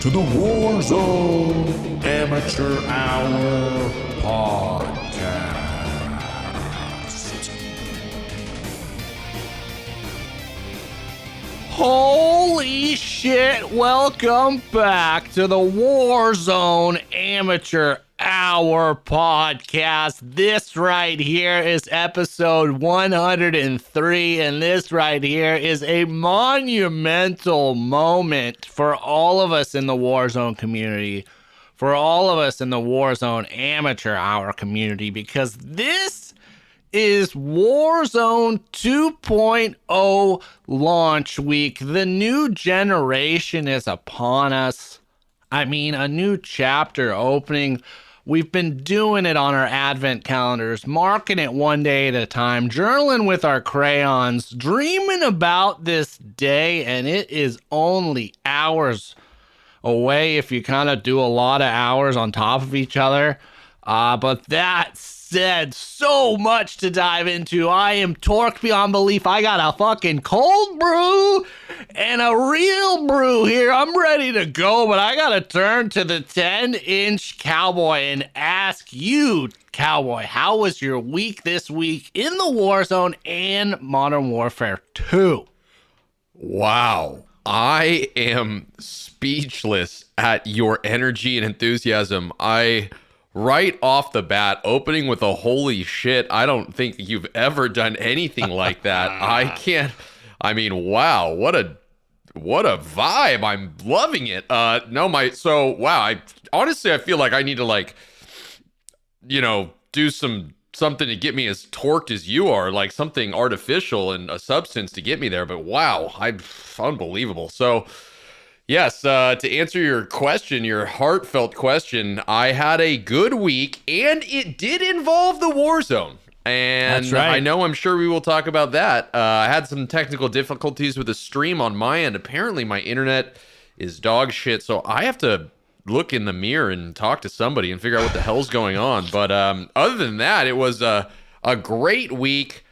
to the Warzone Amateur Hour podcast. Holy shit, welcome back to the Warzone Amateur Hour podcast. This right here is episode 103, and this right here is a monumental moment for all of us in the Warzone community, for all of us in the Warzone Amateur Hour community, because this is Warzone 2.0 launch week. The new generation is upon us. I mean, a new chapter opening. We've been doing it on our advent calendars, marking it one day at a time, journaling with our crayons, dreaming about this day, and it is only hours away if you kind of do a lot of hours on top of each other. But that said, so much to dive into. I am torqued beyond belief. I got a fucking cold brew and a real brew here. I'm ready to go, but I gotta turn to the 10-inch-cowboy and ask you, cowboy, how was your week this week in the Warzone and Modern Warfare 2? Wow. I am speechless at your energy and enthusiasm. Right off the bat, opening with a holy shit, I don't think you've ever done anything like that. Wow, what a vibe. I'm loving it. I honestly feel like I need to do something to get me as torqued as you are, like something artificial and a substance to get me there. But wow, unbelievable. So yes, to answer your question, your heartfelt question, I had a good week, and it did involve the Warzone. And that's right. I'm sure we will talk about that. I had some technical difficulties with the stream on my end. Apparently, my internet is dog shit, so I have to look in the mirror and talk to somebody and figure out what the hell's going on. But other than that, it was a great week.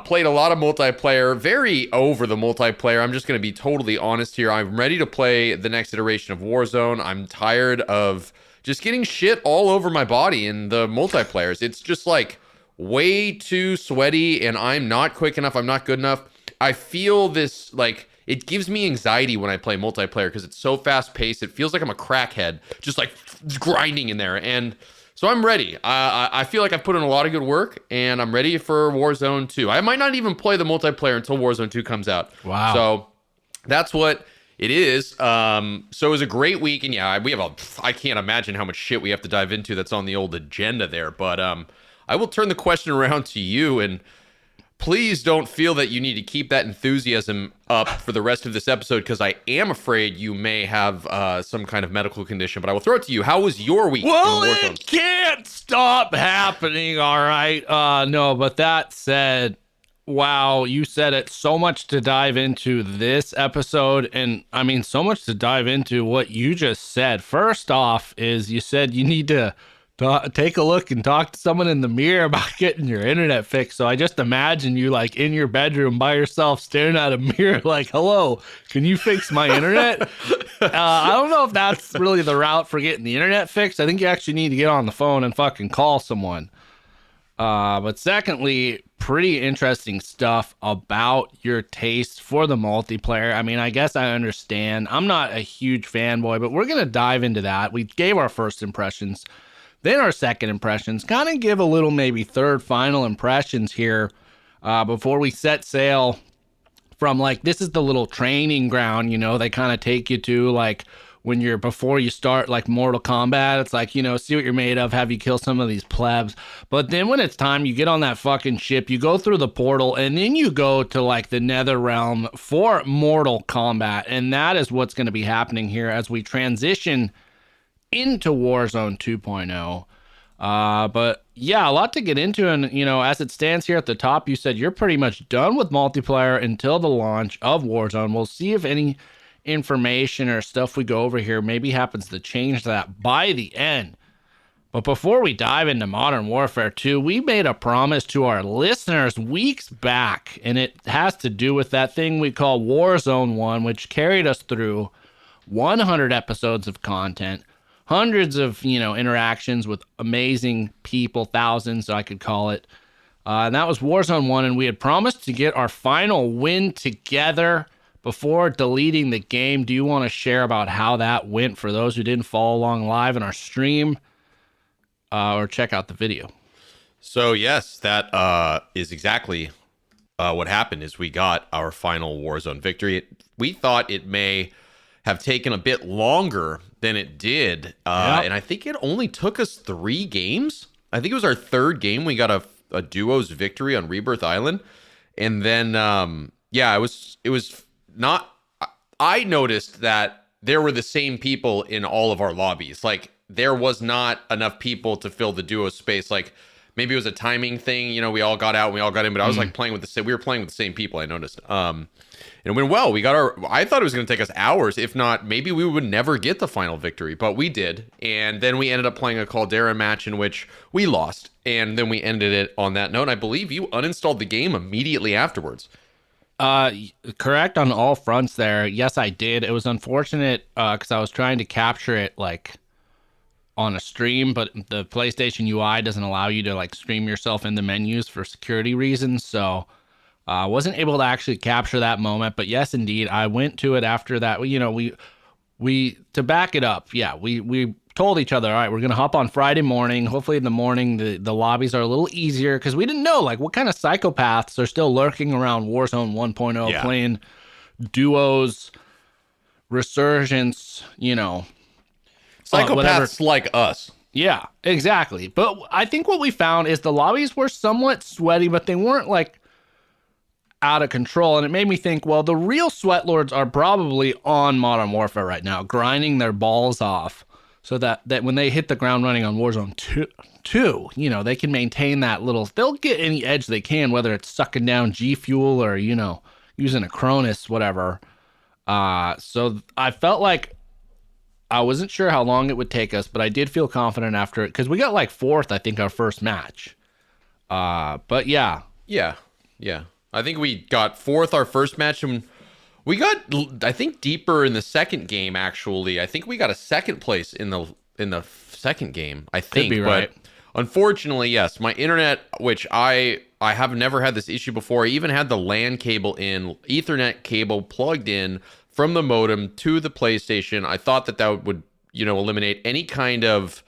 Played a lot of multiplayer, very over the multiplayer. I'm just going to be totally honest here. I'm ready to play the next iteration of Warzone. I'm tired of just getting shit all over my body in the multiplayers. It's just like way too sweaty, and I'm not quick enough. I'm not good enough. I feel this, like, it gives me anxiety when I play multiplayer because it's so fast paced. It feels like I'm a crackhead, just like grinding in there. And so I'm ready. I feel like I've put in a lot of good work, and I'm ready for Warzone 2. I might not even play the multiplayer until Warzone 2 comes out. Wow. So that's what it is. So it was a great week, and yeah, I can't imagine how much shit we have to dive into that's on the old agenda there. But I will turn the question around to you, and please don't feel that you need to keep that enthusiasm up for the rest of this episode, because I am afraid you may have some kind of medical condition. But I will throw it to you. How was your week? Well, it can't stop happening, all right? No, but that said, wow, you said it. So much to dive into this episode. And I mean, so much to dive into what you just said. First off is you said you need to take a look and talk to someone in the mirror about getting your internet fixed. So I just imagine you like in your bedroom by yourself staring at a mirror like, hello, can you fix my internet? I don't know if that's really the route for getting the internet fixed. I think you actually need to get on the phone and fucking call someone. But secondly, pretty interesting stuff about your taste for the multiplayer. I mean, I guess I understand. I'm not a huge fanboy, but we're going to dive into that. We gave our first impressions. Then our second impressions, kind of give a little maybe third final impressions here before we set sail from, like, this is the little training ground, they kind of take you to, like, before you start, like, Mortal Kombat. It's like, see what you're made of, have you kill some of these plebs. But then when it's time, you get on that fucking ship, you go through the portal, and then you go to, like, the Nether Realm for Mortal Kombat. And that is what's going to be happening here as we transition into Warzone 2.0. But yeah, a lot to get into. And, as it stands here at the top, you said you're pretty much done with multiplayer until the launch of Warzone. We'll see if any information or stuff we go over here maybe happens to change that by the end. But before we dive into Modern Warfare 2, we made a promise to our listeners weeks back, and it has to do with that thing we call Warzone 1, which carried us through 100 episodes of content, hundreds of, interactions with amazing people, thousands, so I could call it. And that was Warzone 1, and we had promised to get our final win together before deleting the game. Do you want to share about how that went for those who didn't follow along live in our stream or check out the video? So, yes, that is exactly what happened is we got our final Warzone victory. We thought it may have taken a bit longer than it did, and I think it only took us 3 games. I think it was our 3rd game. We got a duos victory on Rebirth Island, and then it was not. I noticed that there were the same people in all of our lobbies. Like, there was not enough people to fill the duo space. Like, maybe it was a timing thing. We all got out and we all got in, but I was like playing with we were playing with the same people. I noticed. And it went well. I thought it was going to take us hours. If not, maybe we would never get the final victory, but we did. And then we ended up playing a Caldera match in which we lost. And then we ended it on that note. And I believe you uninstalled the game immediately afterwards. Correct on all fronts there. Yes, I did. It was unfortunate because I was trying to capture it like on a stream, but the PlayStation UI doesn't allow you to like stream yourself in the menus for security reasons. So I wasn't able to actually capture that moment. But yes, indeed, I went to it after that. We to back it up. Yeah, we told each other, all right, we're going to hop on Friday morning. Hopefully in the morning, the lobbies are a little easier because we didn't know like what kind of psychopaths are still lurking around Warzone 1.0 playing duos, resurgence, Psychopaths like us. Yeah, exactly. But I think what we found is the lobbies were somewhat sweaty, but they weren't like out of control. And it made me think, well, the real sweat lords are probably on Modern Warfare right now, grinding their balls off so that when they hit the ground running on Warzone 2, they can maintain that they'll get any edge they can, whether it's sucking down G Fuel or, using a Cronus, whatever. So I felt like I wasn't sure how long it would take us, but I did feel confident after it because we got like 4th, I think, our first match. But yeah. Yeah. I think we got 4th our first match, and we got, I think, deeper in the second game. Actually, I think we got a 2nd place in the second game. I think, could be right. But unfortunately, yes, my internet, which I have never had this issue before. I even had the LAN cable Ethernet cable plugged in from the modem to the PlayStation. I thought that would, eliminate any kind of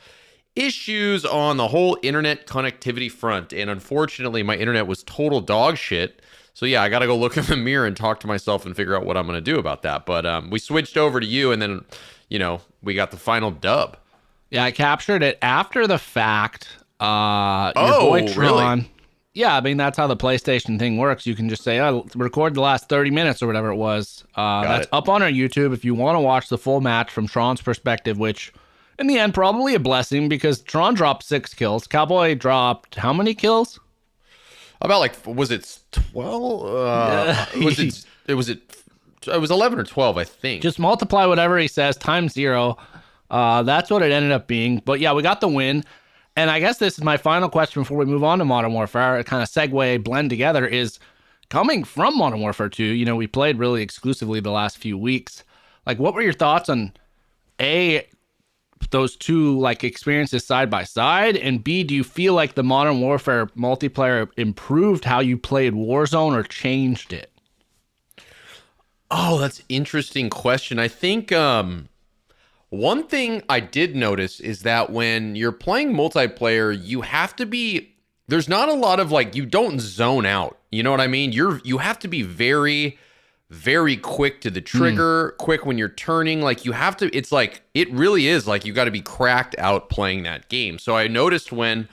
issues on the whole internet connectivity front. And unfortunately, my internet was total dog shit. So yeah, I got to go look in the mirror and talk to myself and figure out what I'm going to do about that. But we switched over to you, and then, we got the final dub. Yeah, I captured it after the fact. Your boy Tron. Really? Yeah, I mean, that's how the PlayStation thing works. You can just say, record the last 30 minutes or whatever it was. That's up on our YouTube if you want to watch the full match from Tron's perspective, which, in the end, probably a blessing because Tron dropped 6 kills. Cowboy dropped how many kills? About was it 12? It was 11 or 12, I think. Just multiply whatever he says times 0. That's what it ended up being. But yeah, we got the win. And I guess this is my final question before we move on to Modern Warfare, kind of segue, blend together, is coming from Modern Warfare 2, we played really exclusively the last few weeks. Like, what were your thoughts on, A, those two, like, experiences side by side? And B, do you feel like the Modern Warfare multiplayer improved how you played Warzone or changed it? Oh, that's an interesting question. I think, one thing I did notice is that when you're playing multiplayer, you have to be, there's not a lot of you don't zone out. You know what I mean? You have to be very, very quick to the trigger, quick when you're turning. You have to, it's it really is you got to be cracked out playing that game. So I noticed when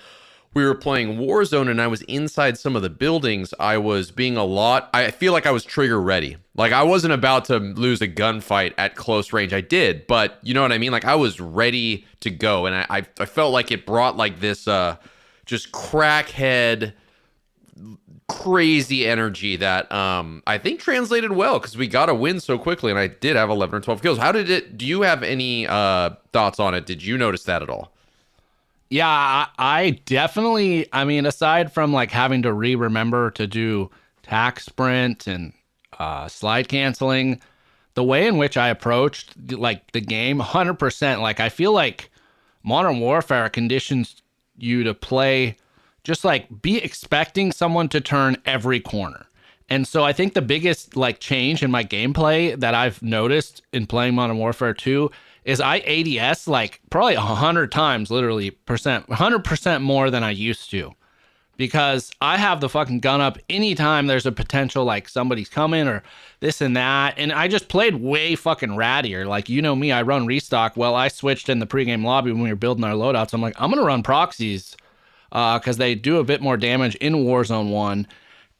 we were playing Warzone and I was inside some of the buildings, I was being I feel like I was trigger ready. I wasn't about to lose a gunfight at close range. I did, but you know what I mean? I was ready to go. And I felt like it brought this just crackhead, crazy energy that I think translated well because we got a win so quickly. And I did have 11 or 12 kills. Do you have any thoughts on it? Did you notice that at all? Yeah, I definitely, aside from having to remember to do tack sprint and slide canceling, the way in which I approached like the game, 100%. Like I feel like Modern Warfare conditions you to play just like be expecting someone to turn every corner. And so I think the biggest like change in my gameplay that I've noticed in playing Modern Warfare 2 is I ADS like probably 100 times, literally 100% more than I used to. Because I have the fucking gun up anytime there's a potential like somebody's coming or this and that. And I just played way fucking rattier. Like, you know me, I run restock. Well, I switched in the pregame lobby when we were building our loadouts. I'm like, I'm going to run proxies because they do a bit more damage in Warzone 1.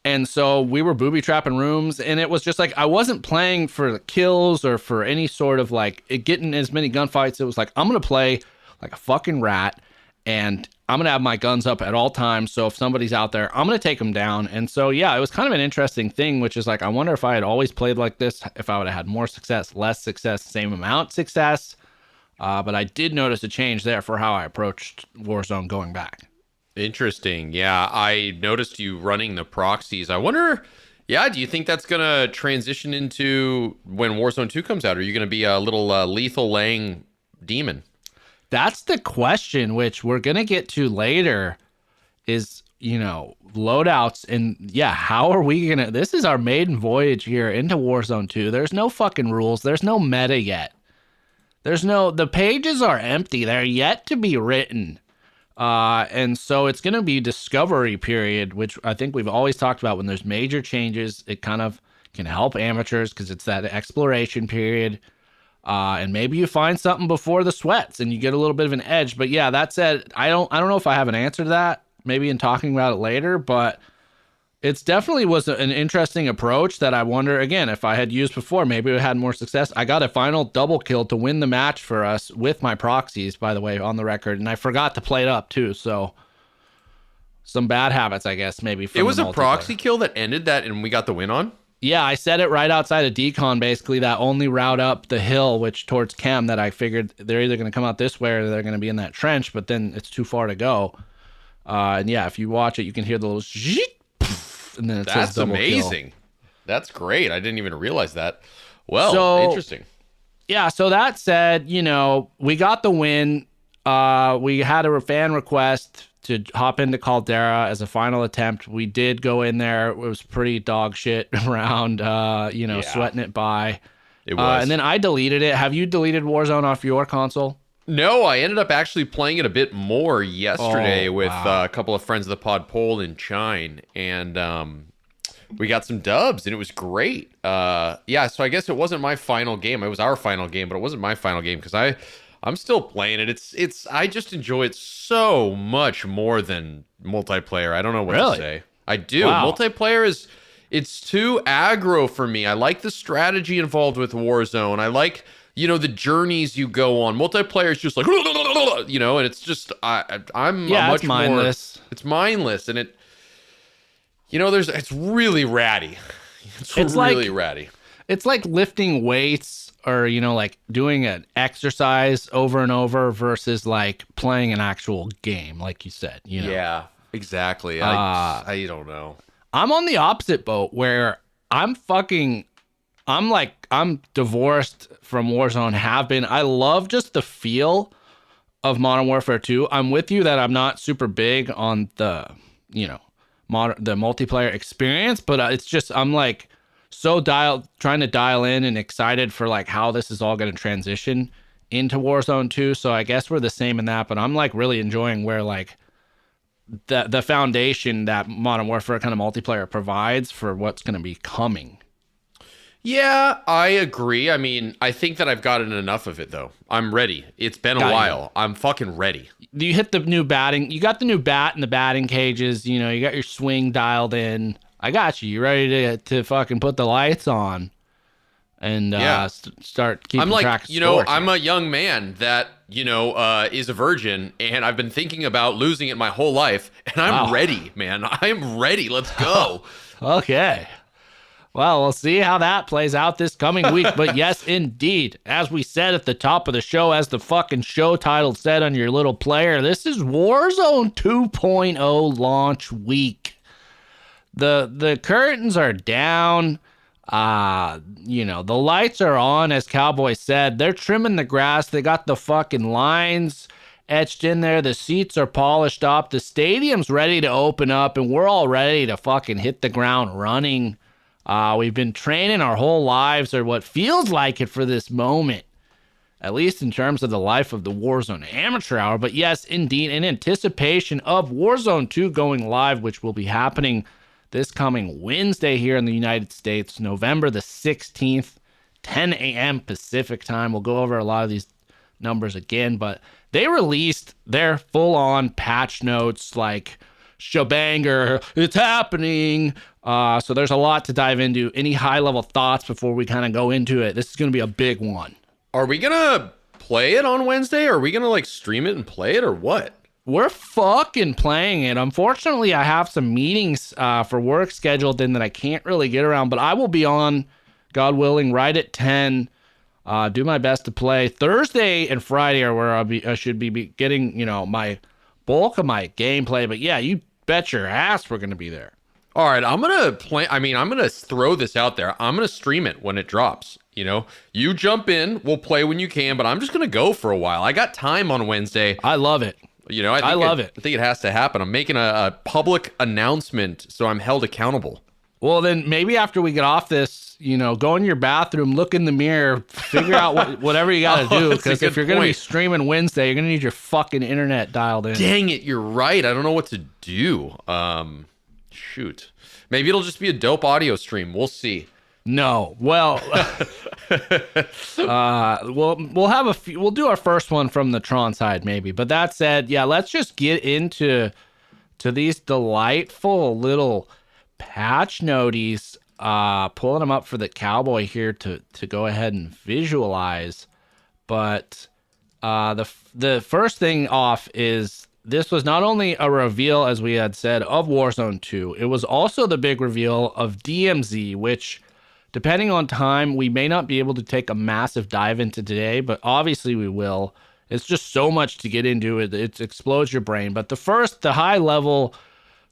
And so we were booby trapping rooms. And it was just like, I wasn't playing for the kills or for any sort of like getting as many gunfights. It was like, I'm going to play like a fucking rat. And I'm going to have my guns up at all times. So if somebody's out there, I'm going to take them down. And so, yeah, it was kind of an interesting thing, which is like, I wonder if I had always played like this, if I would have had more success, less success, same amount success. But I did notice a change there for how I approached Warzone going back. Interesting. Yeah, I noticed you running the proxies. I wonder, yeah, do you think that's going to transition into when Warzone 2 comes out? Are you going to be a little lethal laying demon? That's the question, which we're going to get to later, is, you know, loadouts. And yeah, how are we going to, this is our maiden voyage here into Warzone 2. There's no fucking rules. There's no meta yet. The pages are empty. They're yet to be written. And so it's going to be discovery period, which I think we've always talked about. When there's major changes, it kind of can help amateurs because it's that exploration period. And maybe you find something before the sweats and you get a little bit of an edge. But yeah, that said, I don't know if I have an answer to that, maybe in talking about it later, but it's definitely was an interesting approach that I wonder, again, if I had used before, maybe it had more success. I got a final double kill to win the match for us with my proxies, by the way, on the record. And I forgot to play it up too. So some bad habits, I guess, maybe. From it was a proxy kill that ended that and we got the win on? Yeah, I said it right outside of decon, basically, that only route up the hill, which towards chem, that I figured they're either going to come out this way or they're going to be in that trench, but then it's too far to go. And yeah, if you watch it, you can hear the little and then it says double amazing. Kill. That's great. I didn't even realize that. Well, so, interesting. Yeah, so that said, you know, we got the win. We had a fan request to hop into Caldera as a final attempt. We did go in there. It was pretty dog shit around, sweating it by. It was. And then I deleted it. Have you deleted Warzone off your console? No, I ended up actually playing it a bit more yesterday with a couple of friends of the pod, Pole and Chine, and we got some dubs, and it was great. So I guess it wasn't my final game. It was our final game, but it wasn't my final game because I'm still playing it. It's I just enjoy it so much more than multiplayer. I don't know what to say. I do. Wow. Multiplayer it's too aggro for me. I like the strategy involved with Warzone. I like, the journeys you go on. Multiplayer is just like, and it's just I'm much mindless. It's mindless, and it's really ratty. It's really ratty. It's like lifting weights or, like doing an exercise over and over versus like playing an actual game, like you said, Yeah, exactly. I don't know. I'm on the opposite boat where I'm divorced from Warzone, have been. I love just the feel of Modern Warfare 2. I'm with you that I'm not super big on the, the multiplayer experience, but it's just, I'm like, trying to dial in and excited for like how this is all going to transition into Warzone 2. So I guess we're the same in that, but I'm like really enjoying where like the foundation that Modern Warfare kind of multiplayer provides for what's going to be coming. Yeah, I agree. I mean, I think that I've gotten enough of it though. I'm ready. It's been a while. I'm fucking ready. You hit the new batting. You got the new bat in the batting cages. You got your swing dialed in. I got you. You ready to fucking put the lights on and start keeping track of scores. I'm a young man that, is a virgin, and I've been thinking about losing it my whole life, and I'm ready, man. I'm ready. Let's go. Okay. Well, we'll see how that plays out this coming week. But yes, indeed, as we said at the top of the show, as the fucking show title said on your little player, this is Warzone 2.0 launch week. The curtains are down. The lights are on, as Cowboy said. They're trimming the grass. They got the fucking lines etched in there. The seats are polished up. The stadium's ready to open up, and we're all ready to fucking hit the ground running. We've been training our whole lives, or what feels like it, for this moment, at least in terms of the life of the Warzone Amateur Hour. But yes, indeed, in anticipation of Warzone 2 going live, which will be happening this coming Wednesday here in the United States, November the 16th, 10 a.m. Pacific time. We'll go over a lot of these numbers again, but they released their full-on patch notes, like shebanger, it's happening. So there's a lot to dive into. Any high-level thoughts before we kind of go into it? This is going to be a big one. Are we gonna play it on Wednesday? Or are we gonna like stream it and play it, or what? We're fucking playing it. Unfortunately, I have some meetings for work scheduled in that I can't really get around, but I will be on, God willing, right at 10. Do my best to play. Thursday and Friday are where I should be getting, my bulk of my gameplay. But yeah, you bet your ass we're gonna be there. All right, I'm gonna play. I'm gonna throw this out there. I'm gonna stream it when it drops. You jump in, we'll play when you can, but I'm just gonna go for a while. I got time on Wednesday. I love it. I love it. I think it has to happen. I'm making a public announcement, so I'm held accountable. Well, then maybe after we get off this, go in your bathroom, look in the mirror, figure out whatever you got to do. Because if you're going to be streaming Wednesday, you're going to need your fucking internet dialed in. Dang it, you're right. I don't know what to do. Shoot. Maybe it'll just be a dope audio stream. We'll see. No. Well, we'll have a few. We'll do our first one from the Tron side, maybe. But that said, yeah, let's just get into these delightful little patch noties. Pulling them up for the Cowboy here to go ahead and visualize. But the first thing off is this was not only a reveal, as we had said, of Warzone 2. It was also the big reveal of DMZ, which, depending on time, we may not be able to take a massive dive into today, but obviously we will. It's just so much to get into. It explodes your brain. But the high level,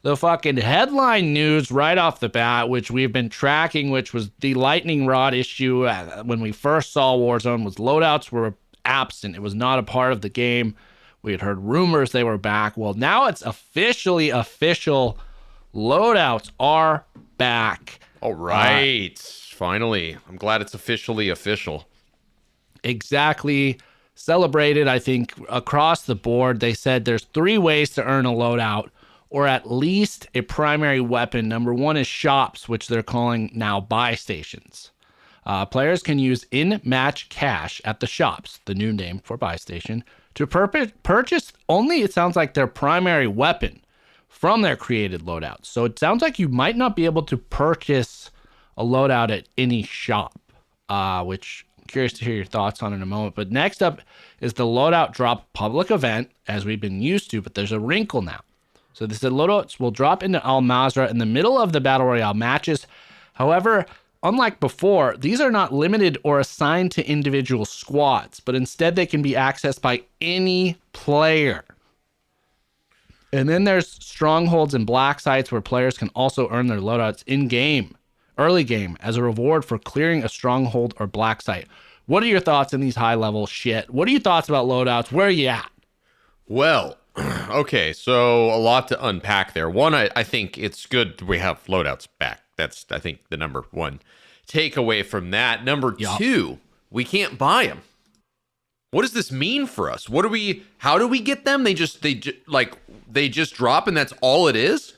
the fucking headline news right off the bat, which we've been tracking, which was the lightning rod issue when we first saw Warzone, was loadouts were absent. It was not a part of the game. We had heard rumors they were back. Well, now it's officially official. Loadouts are back. All right. Finally. I'm glad it's officially official. Exactly. Celebrated, I think, across the board. They said there's 3 ways to earn a loadout, or at least a primary weapon. Number 1 is shops, which they're calling now buy stations. Players can use in-match cash at the shops, the new name for buy station, to purchase only, it sounds like, their primary weapon from their created loadouts. So it sounds like you might not be able to purchase a loadout at any shop, which I'm curious to hear your thoughts on in a moment. But next up is the loadout drop public event, as we've been used to, but there's a wrinkle now. So this loadouts will drop into Al Mazrah in the middle of the Battle Royale matches. However, unlike before, these are not limited or assigned to individual squads, but instead they can be accessed by any player. And then there's strongholds and black sites where players can also earn their loadouts in-game, early game, as a reward for clearing a stronghold or black site. What are your thoughts on these high-level shit? What are your thoughts about loadouts? Where are you at? Well, okay, so a lot to unpack there. One, I think it's good we have loadouts back. That's, I think, the number 1 takeaway from that. Number 2, we can't buy them. What does this mean for us? How do we get them? They just drop and that's all it is?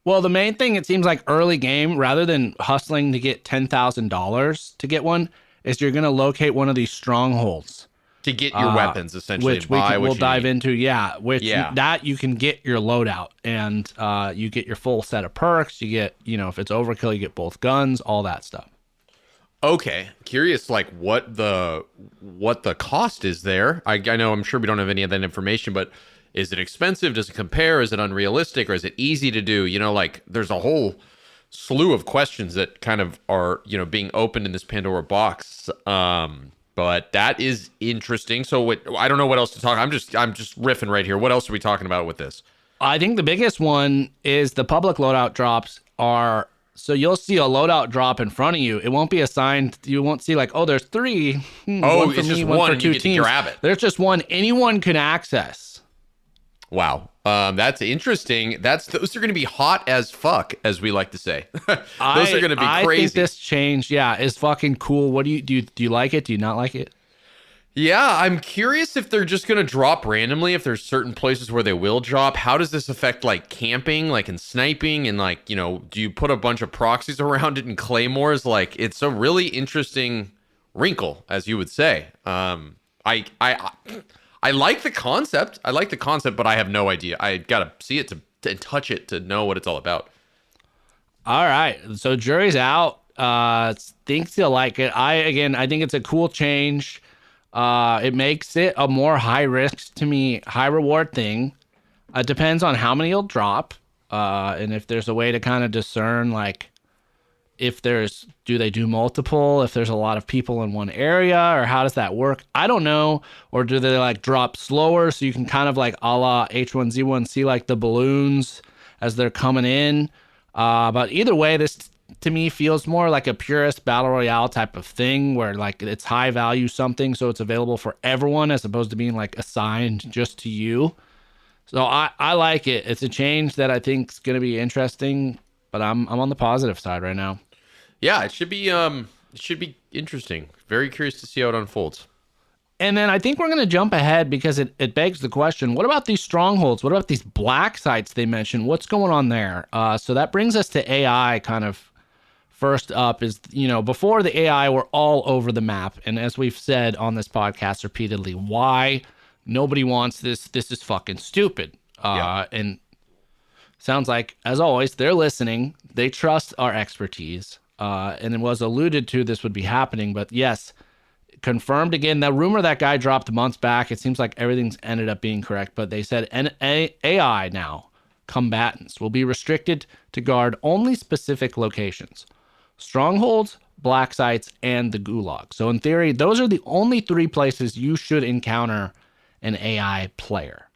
Well, the main thing, it seems like early game, rather than hustling to get $10,000 to get one, is you're going to locate one of these strongholds. To get your weapons, essentially. Which we'll dive into, that you can get your loadout, and you get your full set of perks. You get, if it's overkill, you get both guns, all that stuff. Okay, curious, what the cost is there. I know, I'm sure we don't have any of that information, but is it expensive? Does it compare? Is it unrealistic, or is it easy to do? There's a whole slew of questions that kind of are, being opened in this Pandora box. But that is interesting. So I don't know what else to talk. I'm just riffing right here. What else are we talking about with this? I think the biggest one is the public loadout drops are So you'll see a loadout drop in front of you. It won't be assigned. You won't see like, oh, there's 3. Oh, it's just one. For 2 You get teams. to grab it. There's just one. Anyone can access. Wow. That's interesting. Those are going to be hot as fuck, as we like to say. Those are going to be crazy. I think this change, is fucking cool. What do you like it? Do you not like it? Yeah, I'm curious if they're just going to drop randomly, if there's certain places where they will drop. How does this affect like camping, like in sniping, and like, you know, do you put a bunch of proxies around it and claymores? Like, it's a really interesting wrinkle, as you would say. I like the concept. But I have no idea. I got to see it to touch it to know what it's all about. All right. So jury's out. Thinks you'll like it. I think it's a cool change. It makes it a more high risk to me, high reward thing. It depends on how many you'll drop. And if there's a way to kind of discern, like, do they do multiple, if there's a lot of people in one area, or how does that work? I don't know. Or do they like drop slower so you can kind of like a la H1Z1 see like the balloons as they're coming in. But either way, this to me feels more like a purist battle royale type of thing where like it's high value something, so it's available for everyone as opposed to being like assigned just to you. So I like it. It's a change that I think is going to be interesting, but I'm on the positive side right now. Yeah, it should be interesting. Very curious to see how it unfolds. And then I think we're going to jump ahead because it begs the question, what about these strongholds? What about these black sites they mentioned? What's going on there? So that brings us to AI kind of. First up is, you know, before the AI were all over the map. And as we've said on this podcast repeatedly, why nobody wants this? This is fucking stupid. And sounds like, as always, they're listening. They trust our expertise. And it was alluded to this would be happening. But yes, confirmed again. That rumor that guy dropped months back, it seems like everything's ended up being correct. But they said AI now, combatants, will be restricted to guard only specific locations. Strongholds, black sites, and the gulag. So in theory, those are the only 3 places you should encounter an AI player.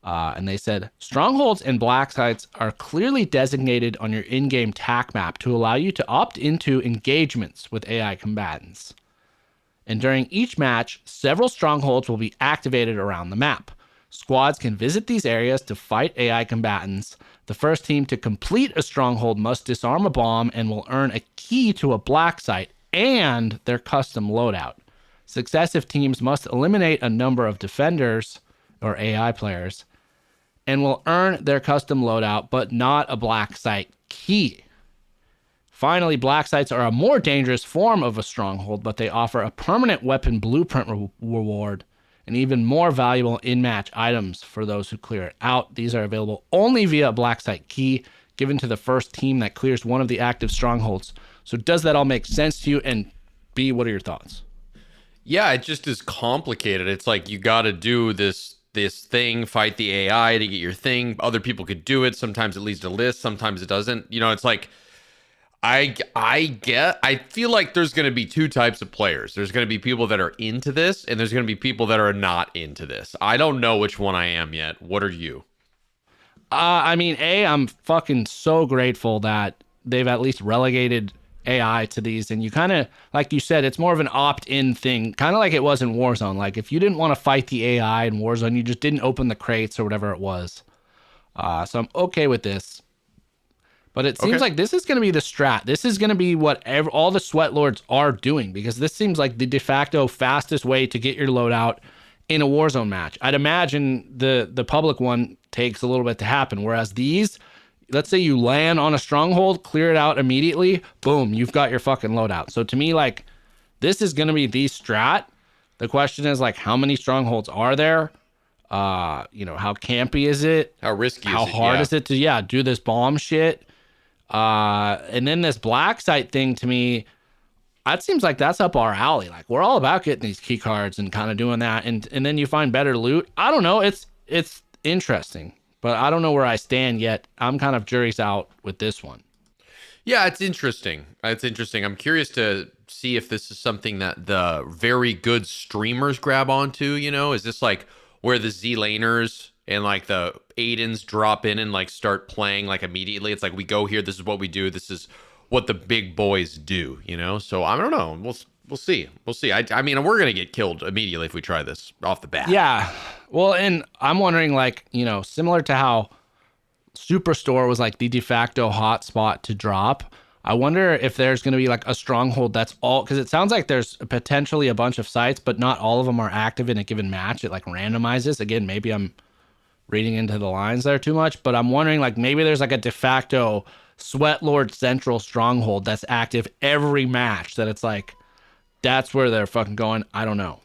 And they said strongholds and black sites are clearly designated on your in-game TAC map to allow you to opt into engagements with AI combatants. And during each match, several strongholds will be activated around the map. Squads can visit these areas to fight AI combatants. The first team to complete a stronghold must disarm a bomb and will earn a key to a black site and their custom loadout. Successive teams must eliminate a number of defenders or AI players and will earn their custom loadout, but not a black site key. Finally, black sites are a more dangerous form of a stronghold, but they offer a permanent weapon blueprint reward and even more valuable in-match items for those who clear it out. These are available only via a black site key given to the first team that clears one of the active strongholds. So does that all make sense to you? And B, what are your thoughts? Yeah, it just is complicated. It's like you got to do this thing, fight the AI to get your thing. Other people could do it. Sometimes it leads to lists. Sometimes it doesn't. You know, it's like I feel like there's going to be 2 types of players. There's going to be people that are into this, and there's going to be people that are not into this. I don't know which one I am yet. What are you? I mean, I'm fucking so grateful that they've at least relegated AI to these. And you kind of, like you said, it's more of an opt-in thing, kind of like it was in Warzone. Like if you didn't want to fight the AI in Warzone, you just didn't open the crates or whatever it was. So I'm okay with this. But it seems like this is going to be the strat. This is going to be what all the sweat lords are doing, because this seems like the de facto fastest way to get your loadout in a Warzone match. I'd imagine the public one takes a little bit to happen, whereas these, let's say you land on a stronghold, clear it out immediately, boom, you've got your fucking loadout. So to me, like, this is going to be the strat. The question is, like, how many strongholds are there? You know, how campy is it? How risky is it? How hard is it to, do this bomb shit? And then this black site thing, to me, that seems like that's up our alley. Like, we're all about getting these key cards and kind of doing that. And then you find better loot. I don't know. It's interesting, but I don't know where I stand yet. I'm kind of jury's out with this one. Yeah, it's interesting. I'm curious to see if this is something that the very good streamers grab onto, you know? Is this like where the Z-laners and like the Aidens drop in and like start playing like immediately? It's like, we go here, this is what we do, this is what the big boys do, you know? So I don't know. We'll see. We'll see. I mean, we're going to get killed immediately if we try this off the bat. Yeah. Well, and I'm wondering, like, similar to how Superstore was like the de facto hotspot to drop, I wonder if there's going to be like a stronghold that's all, because it sounds like there's potentially a bunch of sites, but not all of them are active in a given match. It like randomizes. Again, maybe I'm reading into the lines there too much, but I'm wondering like maybe there's like a de facto Sweat Lord Central stronghold that's active every match, that it's like, that's where they're fucking going. I don't know.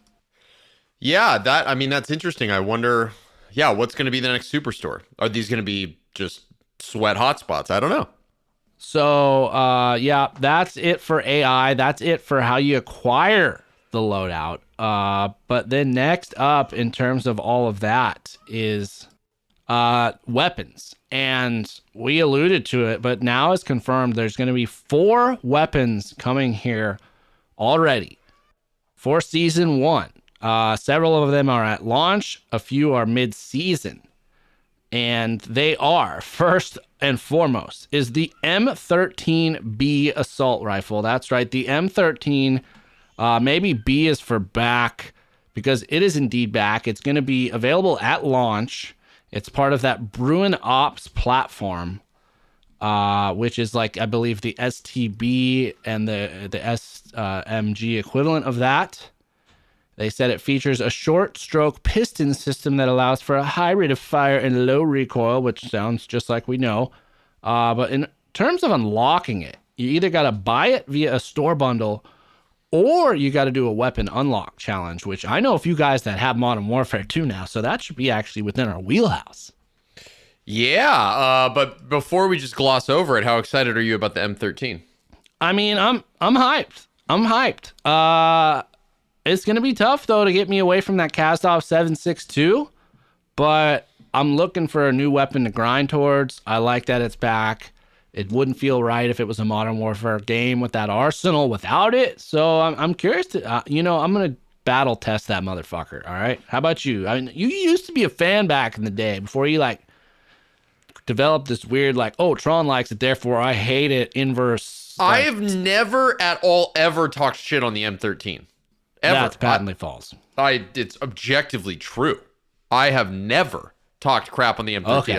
Yeah, that's interesting. I wonder, what's going to be the next Superstore? Are these going to be just sweat hotspots? I don't know. So, that's it for AI. That's it for how you acquire the loadout. But then next up in terms of all of that is weapons. And we alluded to it, but now it's confirmed there's going to be 4 weapons coming here already for season 1. Several of them are at launch. A few are mid-season. And they are, first and foremost, is the M13B assault rifle. That's right, the M13. Maybe B is for back, because it is indeed back. It's going to be available at launch. It's part of that Bruin Ops platform, which is like, I believe, the STB and the SMG equivalent of that. They said it features a short stroke piston system that allows for a high rate of fire and low recoil, which sounds just like we know. But in terms of unlocking it, you either got to buy it via a store bundle, or you got to do a weapon unlock challenge, which I know a few guys that have Modern Warfare 2 now, so that should be actually within our wheelhouse. Yeah, but before we just gloss over it, how excited are you about the M13? I mean, I'm hyped. I'm hyped. It's going to be tough, though, to get me away from that Kastov 7.62, but I'm looking for a new weapon to grind towards. I like that it's back. It wouldn't feel right if it was a Modern Warfare game with that arsenal without it, so I'm curious to, I'm going to battle test that motherfucker, all right? How about you? I mean, you used to be a fan back in the day before you, like, developed this weird, like, oh, Tron likes it, therefore I hate it, inverse. I have never at all ever talked shit on the M13. Ever. That's patently false. It's objectively true. I have never talked crap on the M13. Okay.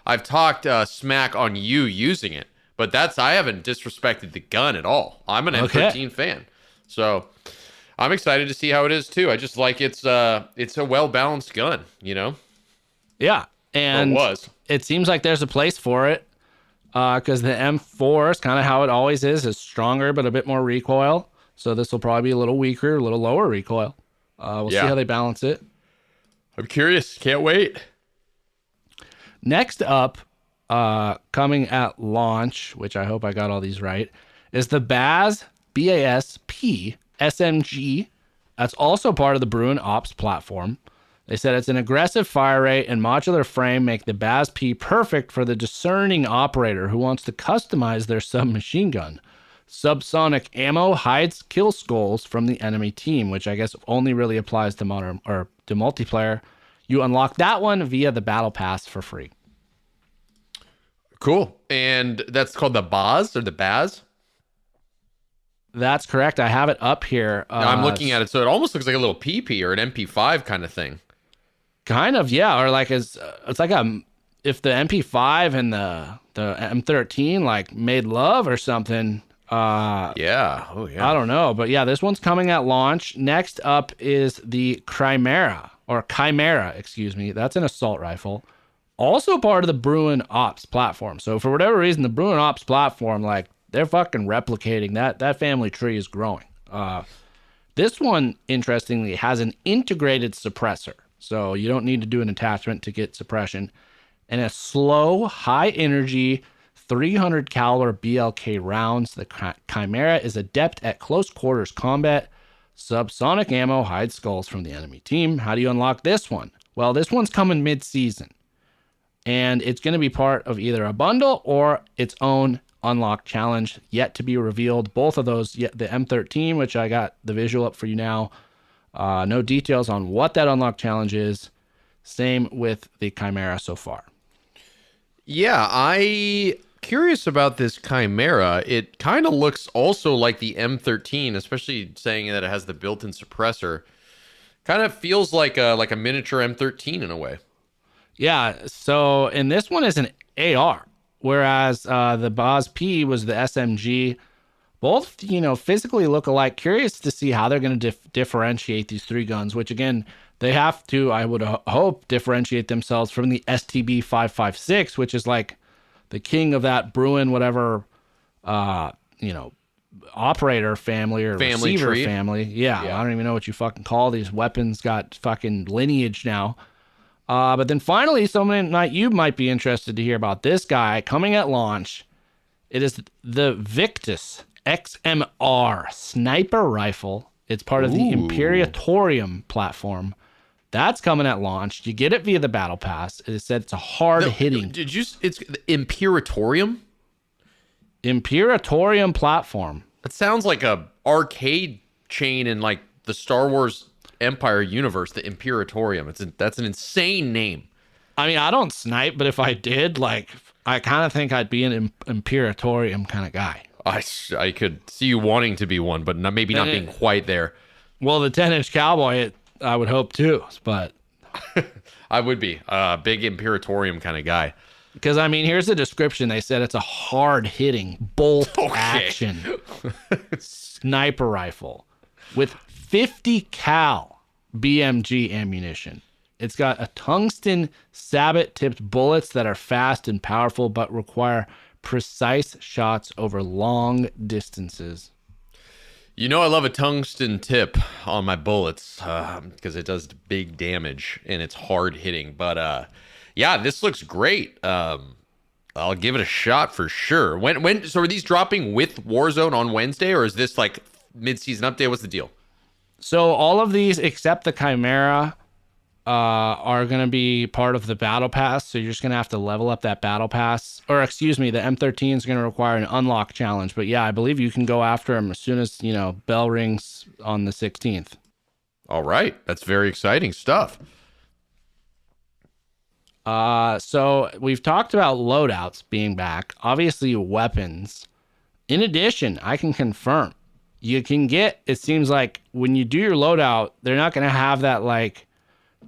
I've talked smack on you using it, but I haven't disrespected the gun at all. I'm an M13 fan, so I'm excited to see how it is too. I just like it's a well balanced gun, you know. Yeah, and it seems like there's a place for it because the M4 is kind of how it always is stronger but a bit more recoil. So this will probably be a little weaker, a little lower recoil. We'll see how they balance it. I'm curious. Can't wait. Next up, coming at launch, which I hope I got all these right, is the BASP SMG. That's also part of the Bruin Ops platform. They said it's an aggressive fire rate and modular frame make the BASP perfect for the discerning operator who wants to customize their submachine gun. Subsonic ammo hides kill skulls from the enemy team, which I guess only really applies to modern or to multiplayer. You unlock that one via the battle pass for free. Cool. And that's called the Baz or the Baz? That's correct. I have it up here. I'm looking at it, so it almost looks like a little PP or an MP5 kind of thing. Kind of, yeah. Or like it's like if the MP5 and the M13 like made love or something. Yeah. Oh, yeah. I don't know, but yeah, this one's coming at launch. Next up is the Chimera, excuse me. That's an assault rifle. Also part of the Bruin Ops platform. So for whatever reason, the Bruin Ops platform, like, they're fucking replicating that family tree is growing. This one, interestingly, has an integrated suppressor. So you don't need to do an attachment to get suppression. And a slow, high energy 300 caliber BLK rounds. The Chimera is adept at close quarters combat. Subsonic ammo hides skulls from the enemy team. How do you unlock this one? Well, this one's coming mid-season. And it's going to be part of either a bundle or its own unlock challenge yet to be revealed. Both of those, the M13, which I got the visual up for you now. No details on what that unlock challenge is. Same with the Chimera so far. Yeah, I curious about this Chimera. It kind of looks also like the M13, especially saying that it has the built-in suppressor. Kind of feels like a miniature M13 in a way. Yeah. So, and this one is an AR, whereas the Boz P was the SMG. Both, physically look alike. Curious to see how they're going to differentiate these three guns, which again, they have to, I would hope, differentiate themselves from the STB 556, which is like the king of that Bruin, whatever, operator family or Family receiver tree. family. Yeah, I don't even know what you fucking call these weapons. Got fucking lineage now. But then finally, you might be interested to hear about this guy coming at launch. It is the Victus XMR sniper rifle. It's part of the Imperatorium platform. That's coming at launch. You get it via the battle pass. It said it's a hard hitting. It's the Imperatorium? Imperatorium platform. That sounds like a arcade chain in like the Star Wars Empire universe, the Imperatorium. That's an insane name. I mean, I don't snipe, but if I did, I kind of think I'd be an Imperatorium kind of guy. I could see you wanting to be one, but maybe not being quite there. Well, the 10-inch Cowboy, I would hope too, but I would be a big Imperatorium kind of guy. Because, I mean, here's the description. They said it's a hard-hitting, bolt-action sniper rifle with 50 cal BMG ammunition. It's got a tungsten sabot-tipped bullets that are fast and powerful but require precise shots over long distances. I love a tungsten tip on my bullets because it does big damage and it's hard hitting. But yeah, this looks great. I'll give it a shot for sure. So are these dropping with Warzone on Wednesday, or is this like mid-season update? What's the deal? So all of these except the Chimera are going to be part of the battle pass. So you're just going to have to level up that battle pass. Or excuse me, the M13 is going to require an unlock challenge. But yeah, I believe you can go after them as soon as, bell rings on the 16th. All right. That's very exciting stuff. So we've talked about loadouts being back. Obviously, weapons. In addition, I can confirm you can get, it seems like when you do your loadout, they're not going to have that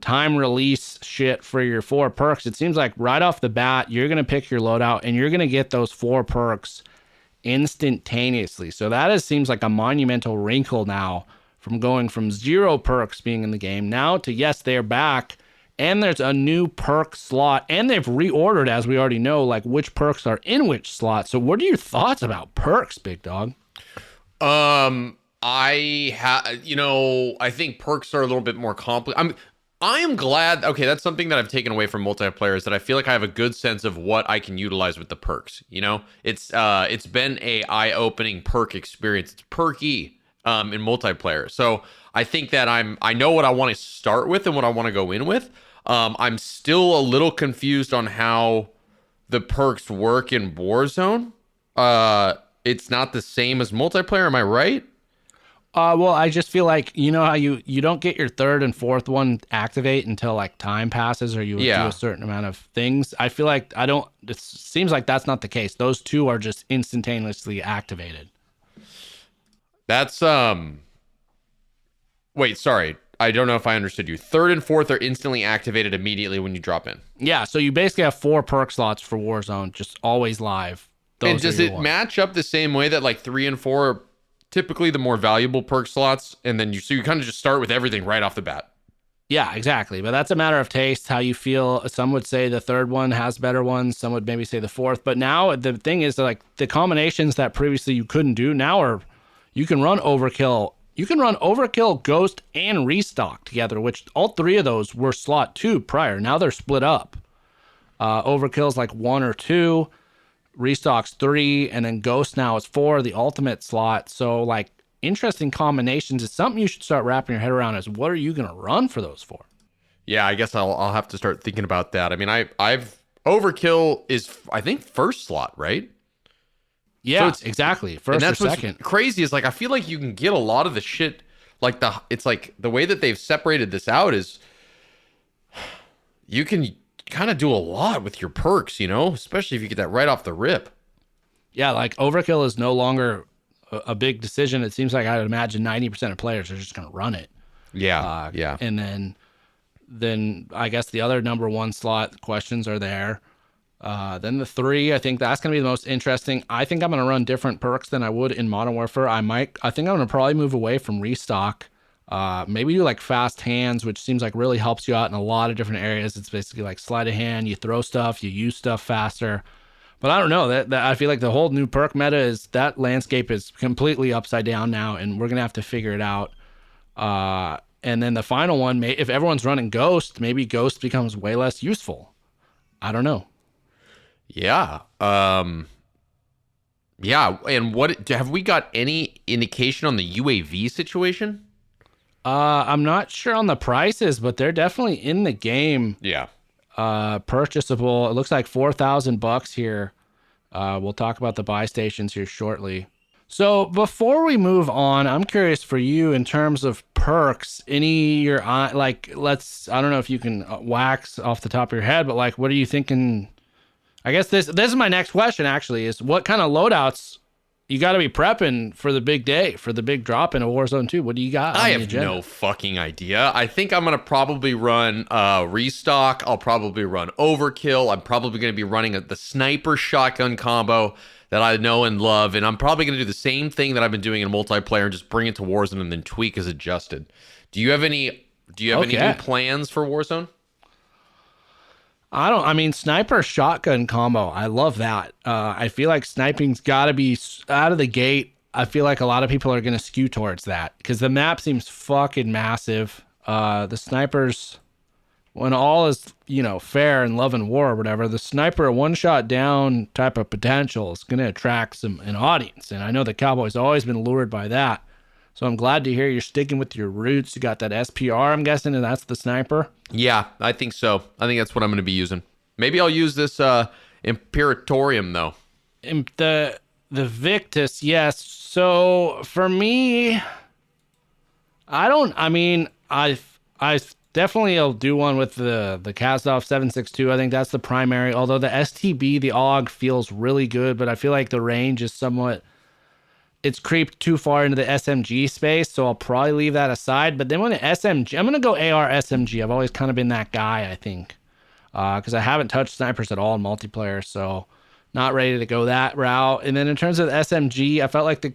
time release shit for your 4 perks. It seems like right off the bat, you're going to pick your loadout and you're going to get those 4 perks instantaneously. So that seems like a monumental wrinkle now from going from 0 perks being in the game now to, yes, they're back and there's a new perk slot and they've reordered, as we already know, which perks are in which slot. So what are your thoughts about perks, big dog? I think perks are a little bit more complicated. I am glad. Okay, that's something that I've taken away from multiplayer is that I feel like I have a good sense of what I can utilize with the perks. It's been a eye-opening perk experience. It's perky in multiplayer. So I think that I know what I want to start with and what I want to go in with. I'm still a little confused on how the perks work in Warzone. It's not the same as multiplayer. Am I right? Well, I just feel like, how you don't get your 3rd and 4th one activate until time passes or you do a certain amount of things. I feel like it seems like that's not the case. Those 2 are just instantaneously activated. That's, wait, sorry. I don't know if I understood you. 3rd and 4th are instantly activated immediately when you drop in. Yeah. So you basically have 4 perk slots for Warzone, just always live. And does it match up the same way that 3 and 4 are typically the more valuable perk slots, and then you kind of just start with everything right off the bat? Yeah, exactly. But that's a matter of taste, how you feel. Some would say the 3rd one has better ones. Some would maybe say the 4th. But now the thing is the combinations that previously you couldn't do now you can run overkill. You can run overkill, ghost, and restock together, which all 3 of those were slot 2 prior. Now they're split up. Overkill's 1 or 2. Restock's 3, and then Ghost now is 4, the ultimate slot. So, interesting combinations. It's something you should start wrapping your head around is what are you going to run for those 4? Yeah, I guess I'll have to start thinking about that. I mean, I've Overkill is, I think, 1st slot, right? Yeah, so exactly. First or second. What's crazy is I feel like you can get a lot of the shit. It's the way that they've separated this out is you can kind of do a lot with your perks, especially if you get that right off the rip. yeah, like overkill is no longer a big decision. It seems like I would imagine 90% of players are just going to run it. Yeah. Yeah. And then I guess the other number one slot questions are there. Then the 3, I think that's going to be the most interesting. I think I'm going to run different perks than I would in Modern Warfare. I think I'm going to probably move away from restock. Maybe do like fast hands, which seems like really helps you out in a lot of different areas. It's basically like sleight of hand. You throw stuff, you use stuff faster. But I don't know that I feel like the whole new perk meta is that landscape is completely upside down now, and we're going to have to figure it out. And then the final one, if everyone's running Ghost, maybe Ghost becomes way less useful. I don't know. Yeah. Yeah. And what have we got any indication on the UAV situation? I'm not sure on the prices, but they're definitely in the game. Yeah. Purchasable. It looks like $4,000 here. We'll talk about the buy stations here shortly. So before we move on, I'm curious for you in terms of perks, I don't know if you can wax off the top of your head, but like, what are you thinking? I guess this is my next question actually, is what kind of loadouts you got to be prepping for the big day, for the big drop in a Warzone 2? What do you got? I have no fucking idea. I think I'm going to probably run restock. I'll probably run overkill. I'm probably going to be running the sniper shotgun combo that I know and love. And I'm probably going to do the same thing that I've been doing in multiplayer and just bring it to Warzone and then tweak as adjusted. Do you have any new plans for Warzone? Sniper shotgun combo. I love that. I feel like sniping's got to be out of the gate. I feel like a lot of people are going to skew towards that because the map seems fucking massive. The snipers, when all is, fair in love and war or whatever, the sniper one shot down type of potential is going to attract an audience. And I know the Cowboys always been lured by that. So I'm glad to hear you're sticking with your roots. You got that SPR, I'm guessing, and that's the sniper. Yeah, I think so. I think that's what I'm going to be using. Maybe I'll use this Imperatorium, though. The Victus, yes. So for me, I definitely will do one with the Kazov 762. I think that's the primary. Although the STB, the AUG, feels really good, but I feel like the range is it's creeped too far into the SMG space, so I'll probably leave that aside. But then when the SMG, I'm going to go AR SMG. I've always kind of been that guy, I think, because I haven't touched snipers at all in multiplayer, so not ready to go that route. And then in terms of the SMG, I felt like the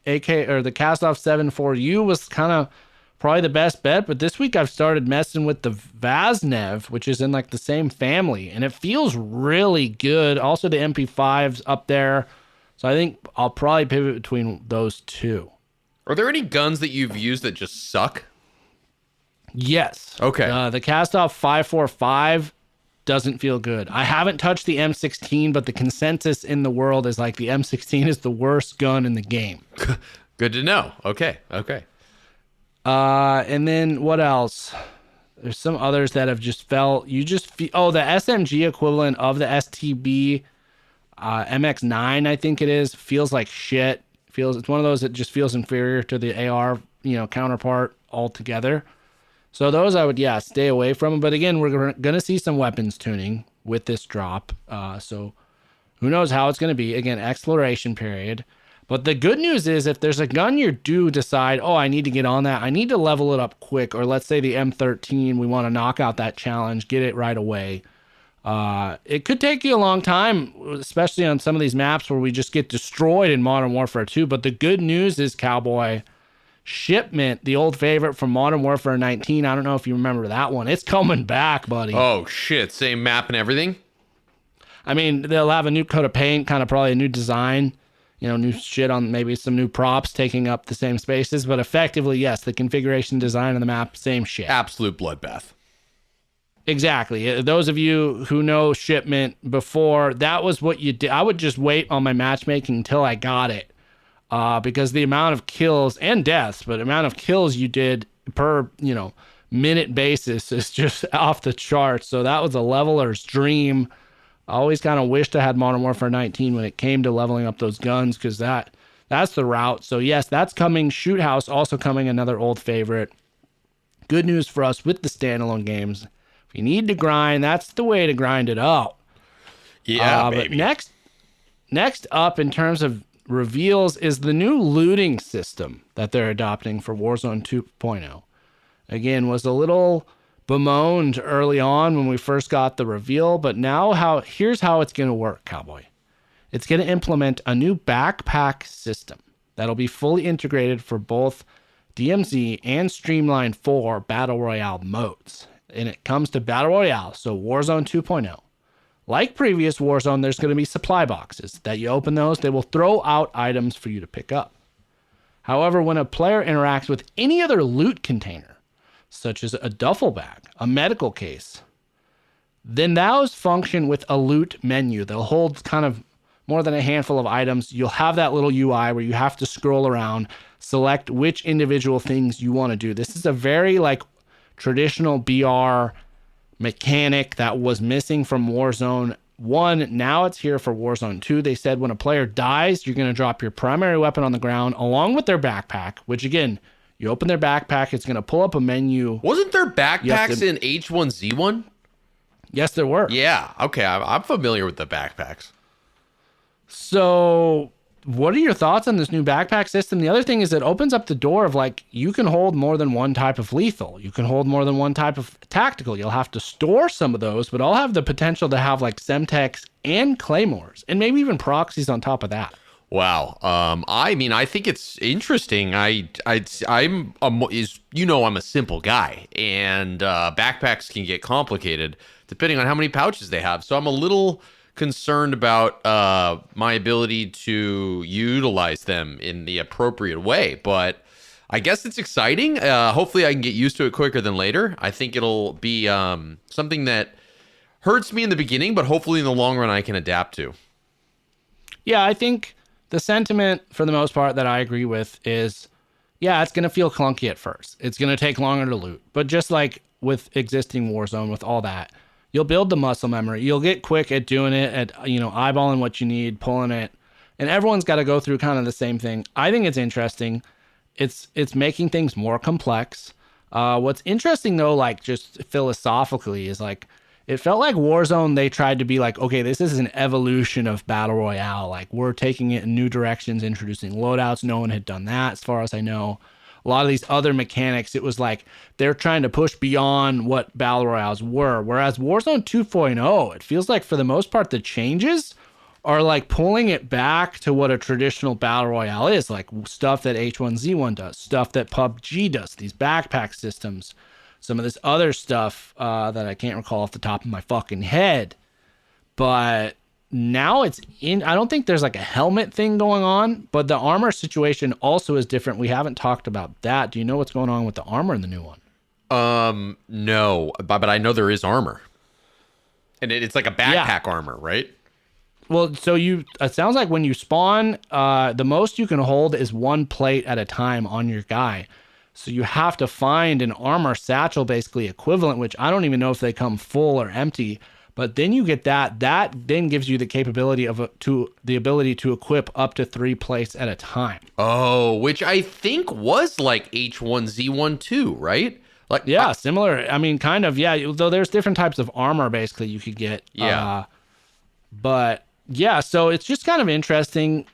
AK or the Kastov 7.4U was kind of probably the best bet. But this week I've started messing with the Vaznev, which is in like the same family, and it feels really good. Also, the MP5's up there. So I think I'll probably pivot between those two. Are there any guns that you've used that just suck? Yes. Okay. The Kastov 545 doesn't feel good. I haven't touched the M16, but the consensus in the world is like the M16 is the worst gun in the game. Good to know. Okay. And then what else? There's some others that have just felt, the SMG equivalent of the STB MX9, I think it is, feels like shit. It's one of those that just feels inferior to the AR, counterpart altogether. So those I would, stay away from. But again, we're going to see some weapons tuning with this drop. So who knows how it's going to be. Again, exploration period. But the good news is if there's a gun you do decide, I need to get on that, I need to level it up quick. Or let's say the M13, we want to knock out that challenge, get it right away. It could take you a long time, especially on some of these maps where we just get destroyed in Modern Warfare 2. But the good news is, Cowboy, Shipment, the old favorite from Modern Warfare 19. I don't know if you remember that one. It's coming back, buddy. Oh, shit. Same map and everything? I mean, they'll have a new coat of paint, kind of probably a new design, new shit on maybe some new props taking up the same spaces. But effectively, yes, the configuration design of the map, same shit. Absolute bloodbath. Exactly. Those of you who know Shipment before, that was what you did. I would just wait on my matchmaking until I got it. Because the amount of kills and deaths, but the amount of kills you did per, minute basis is just off the charts. So that was a leveler's dream. I always kind of wished I had Modern Warfare 19 when it came to leveling up those guns, because that's the route. So yes, that's coming. Shoot House also coming, another old favorite. Good news for us with the standalone games. If you need to grind, that's the way to grind it out. Yeah, baby. But next up in terms of reveals is the new looting system that they're adopting for Warzone 2.0. Again, was a little bemoaned early on when we first got the reveal, but now here's how it's going to work, Cowboy. It's going to implement a new backpack system that'll be fully integrated for both DMZ and Streamline 4 Battle Royale modes. And it comes to Battle Royale, so Warzone 2.0. Like previous Warzone, there's going to be supply boxes that you open those, they will throw out items for you to pick up. However, when a player interacts with any other loot container, such as a duffel bag, a medical case, then those function with a loot menu. They'll hold kind of more than a handful of items. You'll have that little UI where you have to scroll around, select which individual things you want to do. This is a very like traditional BR mechanic that was missing from Warzone 1. Now it's here for Warzone 2. They said when a player dies, you're going to drop your primary weapon on the ground along with their backpack, which again, you open their backpack, it's going to pull up a menu. Wasn't there backpacks in H1Z1? Yes, there were. Yeah, okay, I'm familiar with the backpacks. So what are your thoughts on this new backpack system? The other thing is it opens up the door of like, you can hold more than one type of lethal. You can hold more than one type of tactical. You'll have to store some of those, but I'll have the potential to have like Semtex and Claymores and maybe even proxies on top of that. Wow. I mean, I think it's interesting. I'm a simple guy, and backpacks can get complicated depending on how many pouches they have. So I'm a little concerned about my ability to utilize them in the appropriate way. But I guess it's exciting. Hopefully, I can get used to it quicker than later. I think it'll be something that hurts me in the beginning, but hopefully in the long run, I can adapt to. Yeah, I think the sentiment, for the most part, that I agree with is, yeah, it's going to feel clunky at first. It's going to take longer to loot. But just like with existing Warzone, with all that, you'll build the muscle memory. You'll get quick at doing it, at eyeballing what you need, pulling it. And everyone's got to go through kind of the same thing. I think it's interesting. It's making things more complex. What's interesting, though, like just philosophically, is like, it felt like Warzone, they tried to be like, okay, this is an evolution of Battle Royale. Like, we're taking it in new directions, introducing loadouts. No one had done that, as far as I know. A lot of these other mechanics, it was like they're trying to push beyond what Battle Royales were. Whereas Warzone 2.0, it feels like for the most part, the changes are like pulling it back to what a traditional Battle Royale is. Like stuff that H1Z1 does, stuff that PUBG does, these backpack systems. Some of this other stuff that I can't recall off the top of my fucking head. But now it's in. I don't think there's like a helmet thing going on, but the armor situation also is different. We haven't talked about that. Do you know what's going on with the armor in the new one? No, but I know there is armor. And it's like a backpack armor, right? Well, so it sounds like when you spawn, the most you can hold is one plate at a time on your guy. So you have to find an armor satchel basically equivalent, which I don't even know if they come full or empty, but then you get that. That then gives you the capability the ability to equip up to 3 plates at a time. Oh, which I think was like H1Z1 too, right? Like yeah, similar. I mean, kind of, yeah, though there's different types of armor basically you could get. Yeah. But yeah, so it's just kind of interesting.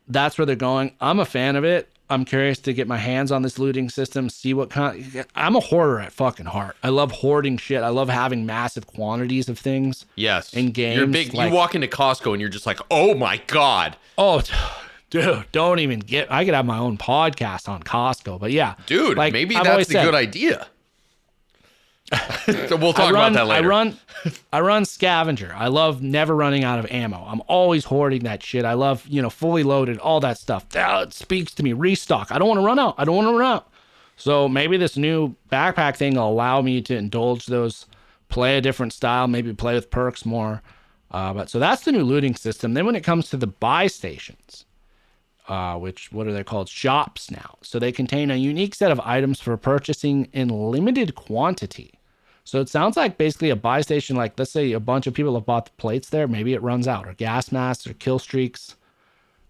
That's where they're going. I'm a fan of it. I'm curious to get my hands on this looting system, see what I'm a hoarder at fucking heart. I love hoarding shit. I love having massive quantities of things. Yes. In games. You're big. You walk into Costco and you're just like, oh my God. Oh, dude, don't even I could have my own podcast on Costco, but yeah. Dude, like, maybe that's a good idea. So we'll talk about that later. I run scavenger. I love never running out of ammo. I'm always hoarding that shit. I love, fully loaded, all that stuff. That speaks to me. Restock. I don't want to run out. So maybe this new backpack thing will allow me to indulge those, play a different style, maybe play with perks more. But so that's the new looting system. Then when it comes to the buy stations, what are they called? Shops now. So they contain a unique set of items for purchasing in limited quantity. So it sounds like basically a buy station, like let's say a bunch of people have bought the plates there. Maybe it runs out, or gas masks or kill streaks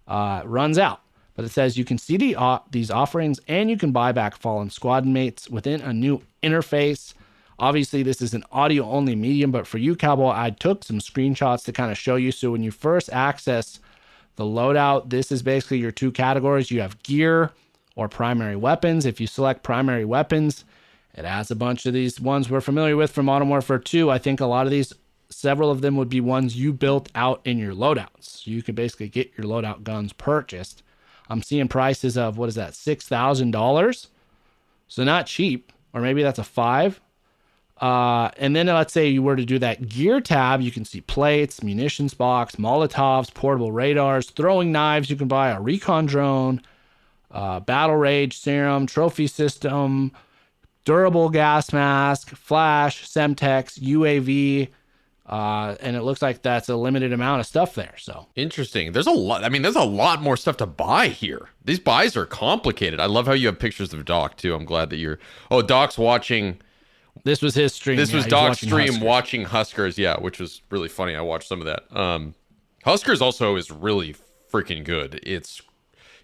runs out. But it says you can see these offerings and you can buy back fallen squad mates within a new interface. Obviously, this is an audio-only medium, but for you, Cowboy, I took some screenshots to kind of show you. So when you first access The loadout, this is basically your two categories. You have gear or primary weapons. If you select primary weapons, it has a bunch of these ones we're familiar with from Modern Warfare 2. I think a lot of these, several of them would be ones you built out in your loadouts. So you can basically get your loadout guns purchased. I'm seeing prices of, what is that, $6,000? So not cheap, or maybe that's a 5. And then let's say you were to do that gear tab, you can see plates, munitions box, Molotovs, portable radars, throwing knives. You can buy a recon drone, battle rage serum, trophy system, durable gas mask, flash, Semtex, UAV. And it looks like that's a limited amount of stuff there. So Interesting. There's a lot. I mean, there's a lot more stuff to buy here. These buys are complicated. I love how you have pictures of Doc too. I'm glad that you're. Oh, Doc's watching. this was his stream. This was he's Doc's watching stream Huskers. watching Huskers. Yeah, which was really funny. I watched some of that. Huskers also is really freaking good.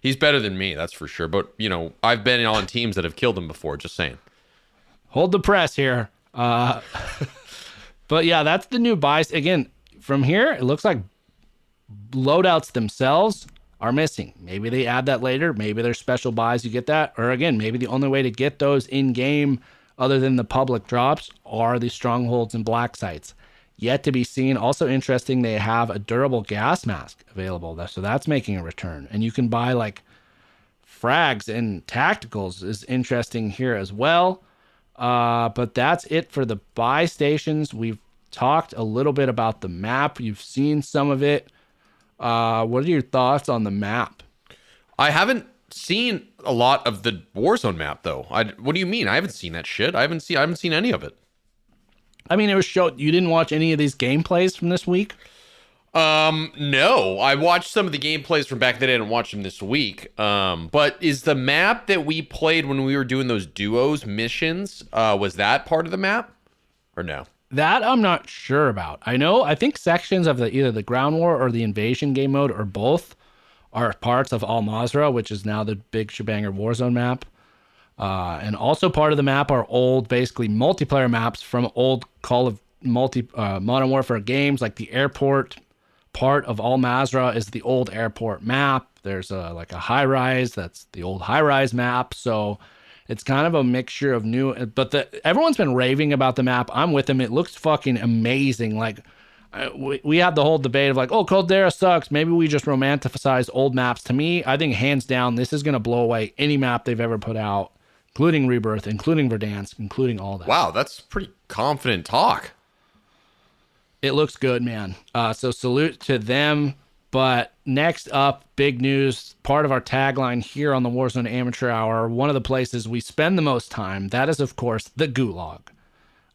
He's better than me, that's for sure. But you know, I've been on teams that have killed him before. Just saying. Hold the press here. But yeah, that's the new buys. Again, from here, it looks like loadouts themselves are missing. Maybe they add that later. Maybe there's special buys, you get that. Or again, maybe the only way to get those in game other than the public drops are the strongholds and black sites. Yet to be seen. Also interesting, they have a durable gas mask available. So that's making a return. And you can buy like frags and tacticals is interesting here as well. But that's it for the buy stations. We've talked a little bit about the map. You've seen some of it. What are your thoughts on the map? I haven't seen a lot of the Warzone map though. What do you mean? I haven't seen that shit. I haven't seen any of it. I mean, it was showed. You didn't watch any of these gameplays from this week? No. I watched some of the gameplays from back then. I didn't watch them this week. But is the map that we played when we were doing those duos missions, was that part of the map or no? That I'm not sure about. I think sections of either the ground war or the invasion game mode or both are parts of Al Mazrah, which is now the big shebanger Warzone map. And also part of the map are old, basically multiplayer maps from old Call of Modern Warfare games, like the airport part of Al Mazrah is the old airport map. There's like a high rise, that's the old high rise map. So it's kind of a mixture of new, but everyone's been raving about the map. I'm with them. It looks fucking amazing. Like we had the whole debate of like, oh, Caldera sucks. Maybe we just romanticize old maps. To me, I think hands down, this is going to blow away any map they've ever put out, including Rebirth, including Verdansk, including all that. Wow, that's pretty confident talk. It looks good, man. So salute to them. But next up, big news, part of our tagline here on the Warzone Amateur Hour, one of the places we spend the most time, that is, of course, the Gulag.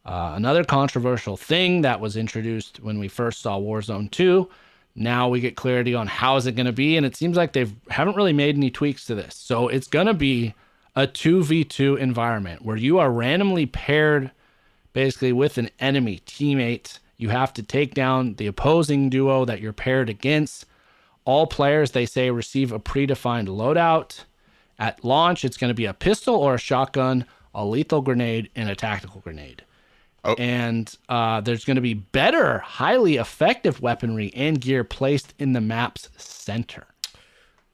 Another controversial thing that was introduced when we first saw Warzone 2. Now we get clarity on how is it going to be, and it seems like they haven't really made any tweaks to this. So it's going to be a 2v2 environment where you are randomly paired basically with an enemy teammate. You have to take down the opposing duo that you're paired against. All players, they say, receive a predefined loadout. At launch, it's going to be a pistol or a shotgun, a lethal grenade, and a tactical grenade. Oh. And there's going to be better, highly effective weaponry and gear placed in the map's center.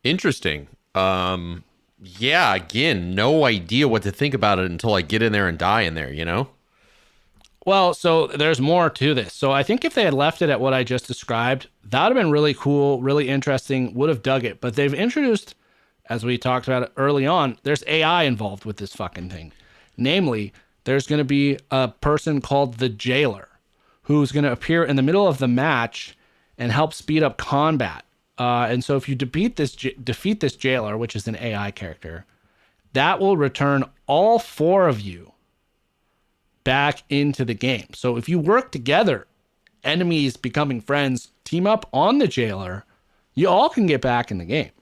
Interesting. Yeah, again, no idea what to think about it until I get in there and die in there, you know? Well, so there's more to this. So I think if they had left it at what I just described, that would have been really cool, really interesting, would have dug it. But they've introduced, as we talked about it early on, there's AI involved with this fucking thing. Namely, there's going to be a person called the Jailer who's going to appear in the middle of the match and help speed up combat. And so if you defeat this Jailer, which is an AI character, that will return all 4 of you back into the game. So if you work together, enemies becoming friends, team up on the Jailer, you all can get back in the game.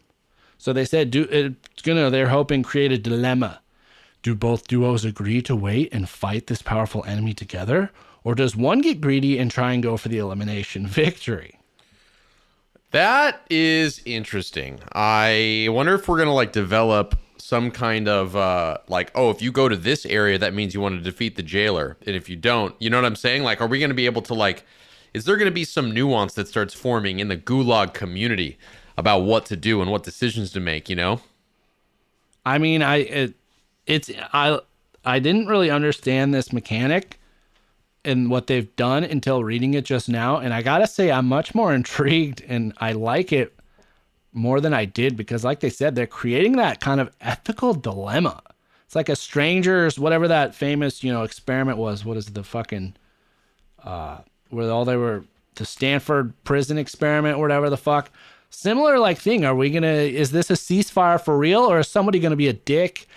So they said they're hoping create a dilemma. Do both duos agree to wait and fight this powerful enemy together? Or does one get greedy and try and go for the elimination victory? That is interesting. I wonder if we're going to like develop some kind of if you go to this area, that means you want to defeat the Jailer. And if you don't, you know what I'm saying? Like, are we going to be able to is there going to be some nuance that starts forming in the Gulag community? about what to do and what decisions to make, you know? I mean, I didn't really understand this mechanic and what they've done until reading it just now, and I gotta say I'm much more intrigued and I like it more than I did because, like they said, they're creating that kind of ethical dilemma. It's like a stranger's whatever that famous experiment was. What is the fucking where all they were the Stanford prison experiment or whatever the fuck. Similar like thing. Is this a ceasefire for real, or is somebody gonna be a dick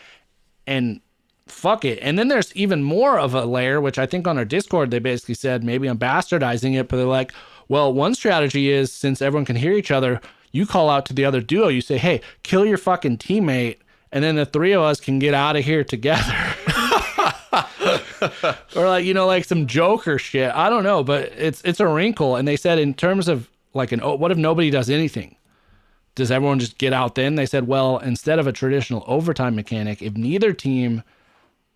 and fuck it? And then there's even more of a layer, which I think on our Discord they basically said maybe I'm bastardizing it, but they're like, well, one strategy is since everyone can hear each other, you call out to the other duo, you say, hey, kill your fucking teammate, and then the three of us can get out of here together. Or like some Joker shit. I don't know, but it's a wrinkle. And they said in terms of like what if nobody does anything? Does everyone just get out then? They said, well, instead of a traditional overtime mechanic, if neither team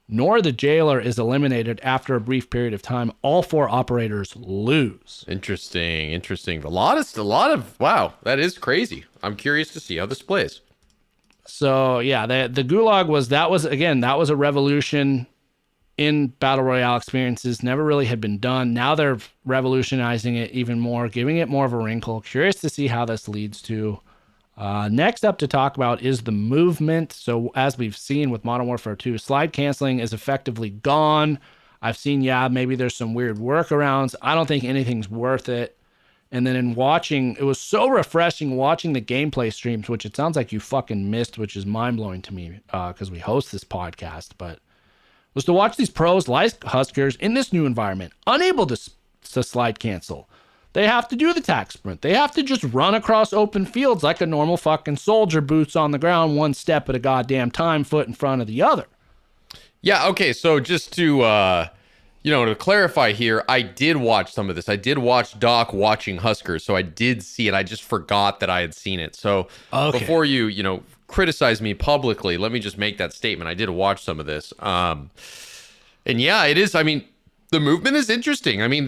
nor the jailer is eliminated after a brief period of time, all four operators lose. Interesting. A lot of wow, that is crazy. I'm curious to see how this plays. So yeah, the Gulag that was a revolution in Battle Royale experiences. Never really had been done. Now they're revolutionizing it even more, giving it more of a wrinkle. Curious to see how this leads to. Next up to talk about is the movement. So as we've seen with Modern Warfare 2, slide canceling is effectively gone. I've seen, maybe there's some weird workarounds. I don't think anything's worth it. And then in watching, it was so refreshing watching the gameplay streams, which it sounds like you fucking missed, which is mind-blowing to me because we host this podcast, but was to watch these pros like Huskers in this new environment, unable to slide cancel. They have to do the tack sprint. They have to just run across open fields like a normal fucking soldier, boots on the ground, one step at a goddamn time, foot in front of the other. Yeah, okay, so just to to clarify here, I did watch some of this. I did watch Doc watching Huskers, so I did see it. I just forgot that I had seen it. So before you criticize me publicly, let me just make that statement. I did watch some of this. And yeah, it is. I mean, the movement is interesting. I mean,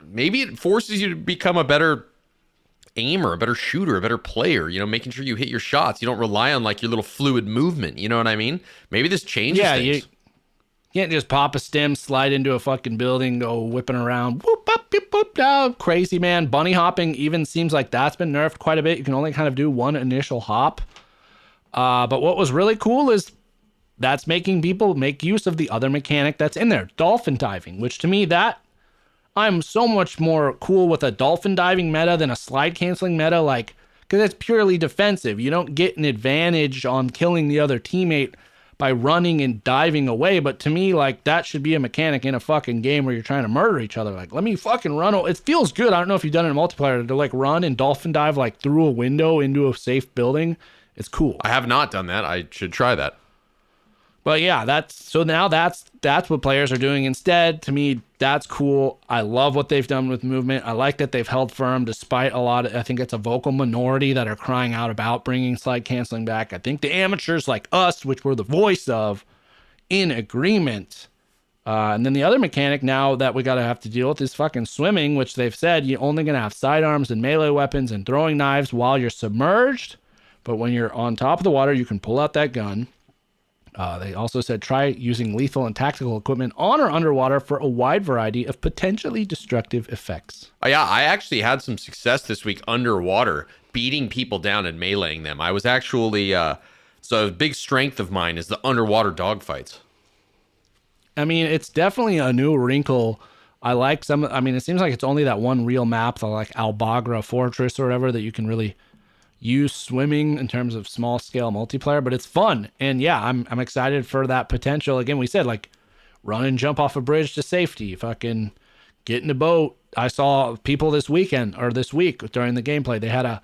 maybe it forces you to become a better aimer, a better shooter, a better player, making sure you hit your shots. You don't rely on like your little fluid movement. You know what I mean? Maybe this changes things. You can't just pop a stem, slide into a fucking building, go whipping around, whoop, up, whoop, whoop, down. Crazy, man. Bunny hopping even seems like that's been nerfed quite a bit. You can only kind of do one initial hop. But what was really cool is that's making people make use of the other mechanic that's in there, dolphin diving, which to me, I'm so much more cool with a dolphin diving meta than a slide canceling meta, because it's purely defensive. You don't get an advantage on killing the other teammate by running and diving away. But to me, that should be a mechanic in a fucking game where you're trying to murder each other. Let me fucking run. It feels good. I don't know if you've done it in multiplayer to run and dolphin dive through a window into a safe building. It's cool. I have not done that. I should try that. But yeah, that's what players are doing instead. To me, that's cool. I love what they've done with movement. I like that they've held firm despite I think it's a vocal minority that are crying out about bringing slide canceling back. I think the amateurs like us, which we're the voice of, in agreement. And then the other mechanic now that we have to deal with is fucking swimming, which they've said you're only going to have sidearms and melee weapons and throwing knives while you're submerged. But when you're on top of the water, you can pull out that gun. They also said try using lethal and tactical equipment on or underwater for a wide variety of potentially destructive effects. Oh, yeah, I actually had some success this week underwater, beating people down and meleeing them. I was actually, so a big strength of mine is the underwater dogfights. I mean, it's definitely a new wrinkle. It seems like it's only that one real map, the Albagra Fortress or whatever, that you can really use swimming in terms of small scale multiplayer, but it's fun. And yeah, I'm excited for that potential. Again, we said run and jump off a bridge to safety, fucking get in a boat. I saw people this week during the gameplay,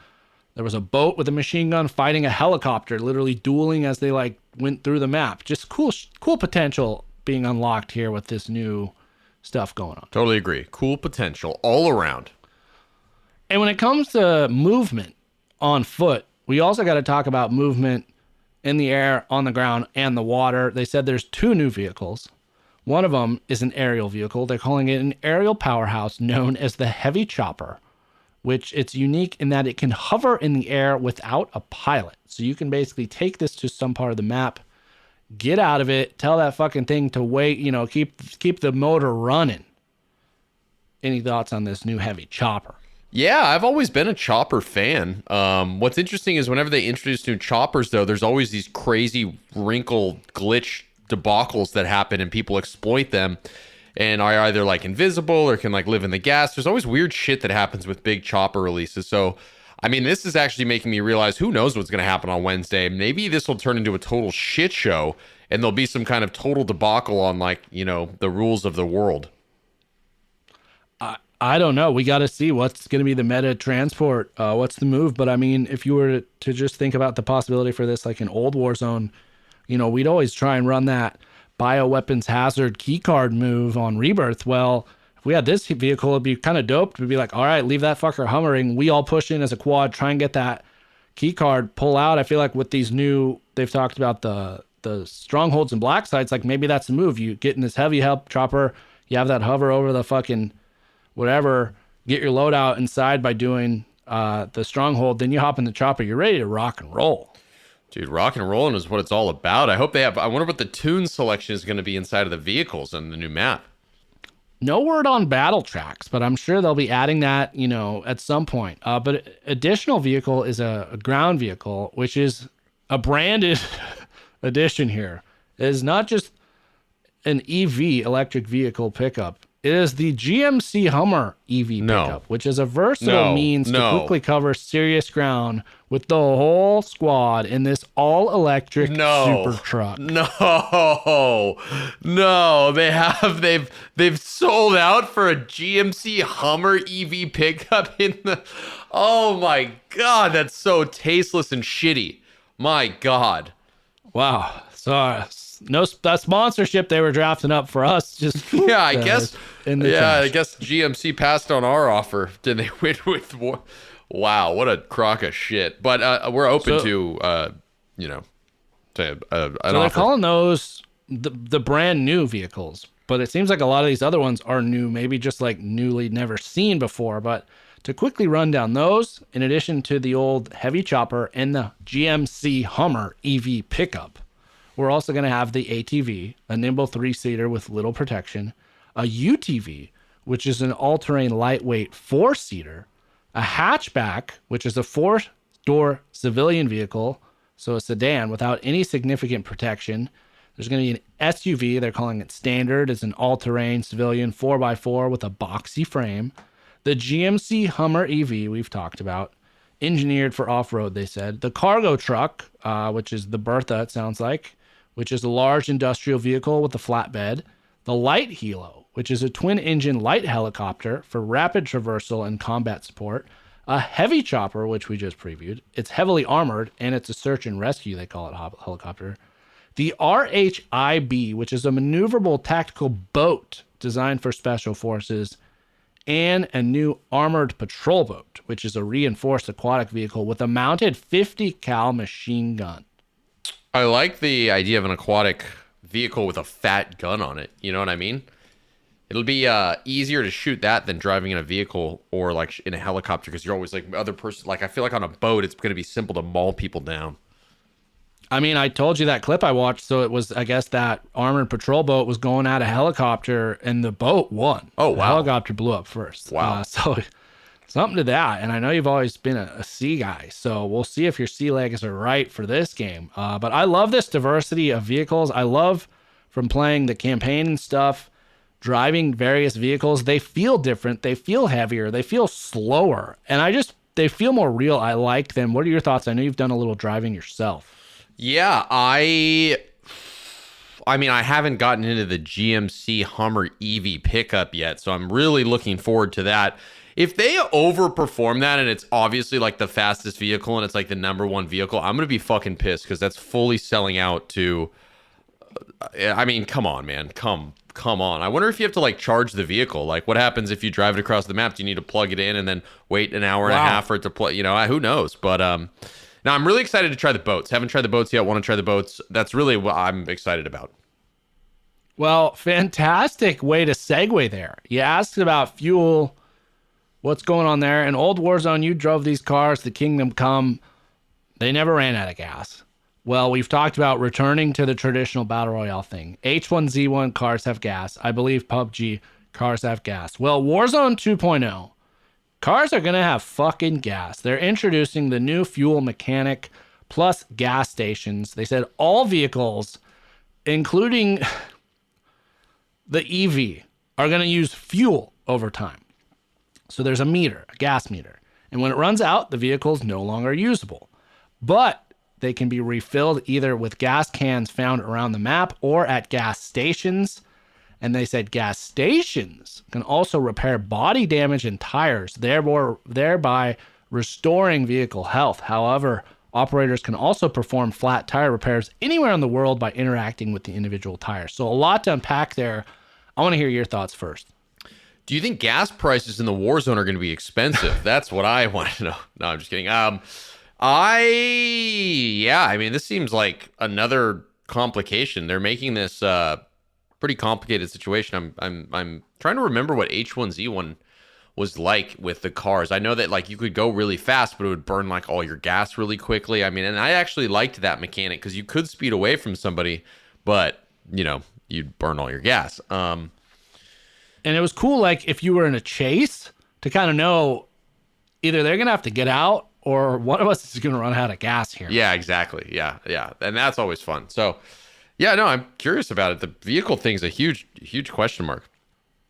there was a boat with a machine gun fighting a helicopter, literally dueling as they went through the map. Just cool potential being unlocked here with this new stuff going on. Totally agree. Cool potential all around. And when it comes to movement on foot, we also got to talk about movement in the air, on the ground, and the water. They said there's two new vehicles. One of them is an aerial vehicle. They're calling it an aerial powerhouse known as the Heavy Chopper, which it's unique in that it can hover in the air without a pilot. So you can basically take this to some part of the map, get out of it, tell that fucking thing to wait, keep the motor running. Any thoughts on this new heavy chopper? Yeah, I've always been a chopper fan. What's interesting is whenever they introduce new choppers, though, there's always these crazy wrinkle glitch debacles that happen and people exploit them and are either like invisible or can like live in the gas. There's always weird shit that happens with big chopper releases. So, I mean, this is actually making me realize who knows what's going to happen on Wednesday. Maybe this will turn into a total shit show and there'll be some kind of total debacle on like, the rules of the world. I don't know. We got to see what's going to be the meta transport. What's the move? But I mean, if you were to just think about the possibility for this, like an old Warzone, we'd always try and run that bioweapons hazard keycard move on Rebirth. Well, if we had this vehicle, it'd be kind of dope to be like, all right, leave that fucker hovering. We all push in as a quad, try and get that keycard, pull out. I feel like with these new, they've talked about the strongholds and black sites, like maybe that's the move. You get in this heavy help chopper, you have that hover over the fucking whatever, get your loadout inside by doing the stronghold, then you hop in the chopper, you're ready to rock and roll. Dude, rock and rolling is what it's all about. I wonder what the tune selection is going to be inside of the vehicles on the new map. No word on battle tracks, but I'm sure they'll be adding that, at some point. But additional vehicle is a ground vehicle, which is a branded addition here. It is not just an EV, electric vehicle pickup. It is the GMC Hummer EV pickup, which is a versatile means to quickly cover serious ground with the whole squad in this all-electric super truck. They've sold out for a GMC Hummer EV pickup in the. Oh my god, that's so tasteless and shitty. My god. Wow. Sorry. No, that sponsorship they were drafting up for us. Just yeah, I guess. I guess GMC passed on our offer. Did they win with? Wow, what a crock of shit. But we're open to an so offer. They're calling those the brand new vehicles, but it seems like a lot of these other ones are new, maybe just like newly never seen before. But to quickly run down those, in addition to the old heavy chopper and the GMC Hummer EV pickup, we're also going to have the ATV, a nimble 3-seater with little protection, a UTV, which is an all-terrain lightweight 4-seater, a hatchback, which is a 4-door civilian vehicle, so a sedan without any significant protection. There's going to be an SUV, they're calling it standard. It's an all-terrain civilian 4x4 with a boxy frame. The GMC Hummer EV we've talked about, engineered for off-road, they said. The cargo truck, which is the Bertha, it sounds like, which is a large industrial vehicle with a flatbed. The Light Helo, which is a twin-engine light helicopter for rapid traversal and combat support. A heavy chopper, which we just previewed. It's heavily armored, and it's a search and rescue, they call it, helicopter. The RHIB, which is a maneuverable tactical boat designed for special forces. And a new armored patrol boat, which is a reinforced aquatic vehicle with a mounted 50 cal machine gun. I like the idea of an aquatic vehicle with a fat gun on it. You know what I mean? It'll be easier to shoot that than driving in a vehicle or like in a helicopter, because you're always like other person. Like I feel like on a boat, it's going to be simple to maul people down. I mean, I told you that clip I watched. So it was, I guess, that armored patrol boat was going at a helicopter and the boat won. Oh, wow. The helicopter blew up first. Wow. So something to that. And I know you've always been a sea guy. So we'll see if your sea legs are right for this game. But I love this diversity of vehicles. I love from playing the campaign and stuff, driving various vehicles. They feel different. They feel heavier. They feel slower. And they feel more real. I like them. What are your thoughts? I know you've done a little driving yourself. Yeah, I mean, I haven't gotten into the GMC Hummer EV pickup yet, so I'm really looking forward to that. If they overperform that and it's obviously like the fastest vehicle and it's like the number one vehicle, I'm going to be fucking pissed because that's fully selling out to, I mean, come on, man. Come on. I wonder if you have to like charge the vehicle. Like what happens if you drive it across the map? Do you need to plug it in and then wait an hour and a half for it to play? You know, who knows? But, now, I'm really excited to try the boats. Haven't tried the boats yet. Want to try the boats. That's really what I'm excited about. Well, fantastic way to segue there. You asked about fuel what's going on there. In old Warzone, you drove these cars, the Kingdom Come. They never ran out of gas. Well, we've talked about returning to the traditional Battle Royale thing. H1Z1 cars have gas. I believe PUBG cars have gas. Well, Warzone 2.0, cars are going to have fucking gas. They're introducing the new fuel mechanic plus gas stations. They said all vehicles, including the EV, are going to use fuel over time. So there's a meter, a gas meter. And when it runs out, the vehicle is no longer usable. But they can be refilled either with gas cans found around the map or at gas stations. And they said gas stations can also repair body damage and tires, thereby restoring vehicle health. However, operators can also perform flat tire repairs anywhere in the world by interacting with the individual tires. So a lot to unpack there. I want to hear your thoughts first. Do you think gas prices in the Warzone are going to be expensive? That's what I want to know. No, I'm just kidding. I mean, this seems like another complication. They're making this pretty complicated situation. I'm trying to remember what H1Z1 was like with the cars. I know that like you could go really fast, but it would burn like all your gas really quickly. I mean, and I actually liked that mechanic because you could speed away from somebody, but you know, you'd burn all your gas. And it was cool, like if you were in a chase, to kind of know either they're gonna have to get out or one of us is gonna run out of gas here. Yeah, exactly. Yeah, and that's always fun. So, yeah, no, I'm curious about it. The vehicle thing's a huge question mark.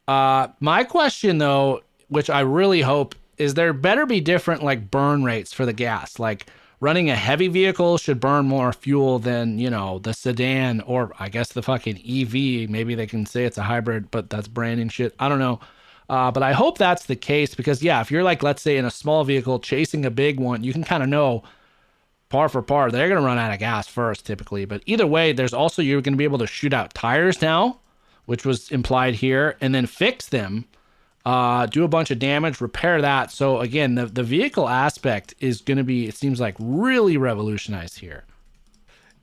My question though, which I really hope, is there better be different like burn rates for the gas. Like running a heavy vehicle should burn more fuel than, you know, the sedan or I guess the fucking EV. Maybe they can say it's a hybrid, but that's branding shit. I don't know. But I hope that's the case because, yeah, if you're like, let's say in a small vehicle chasing a big one, you can kind of know par for par, they're going to run out of gas first typically. But either way, there's also, you're going to be able to shoot out tires now, which was implied here, and then fix them. Do a bunch of damage, repair that. So again, the vehicle aspect is going to be, it seems like, really revolutionized here.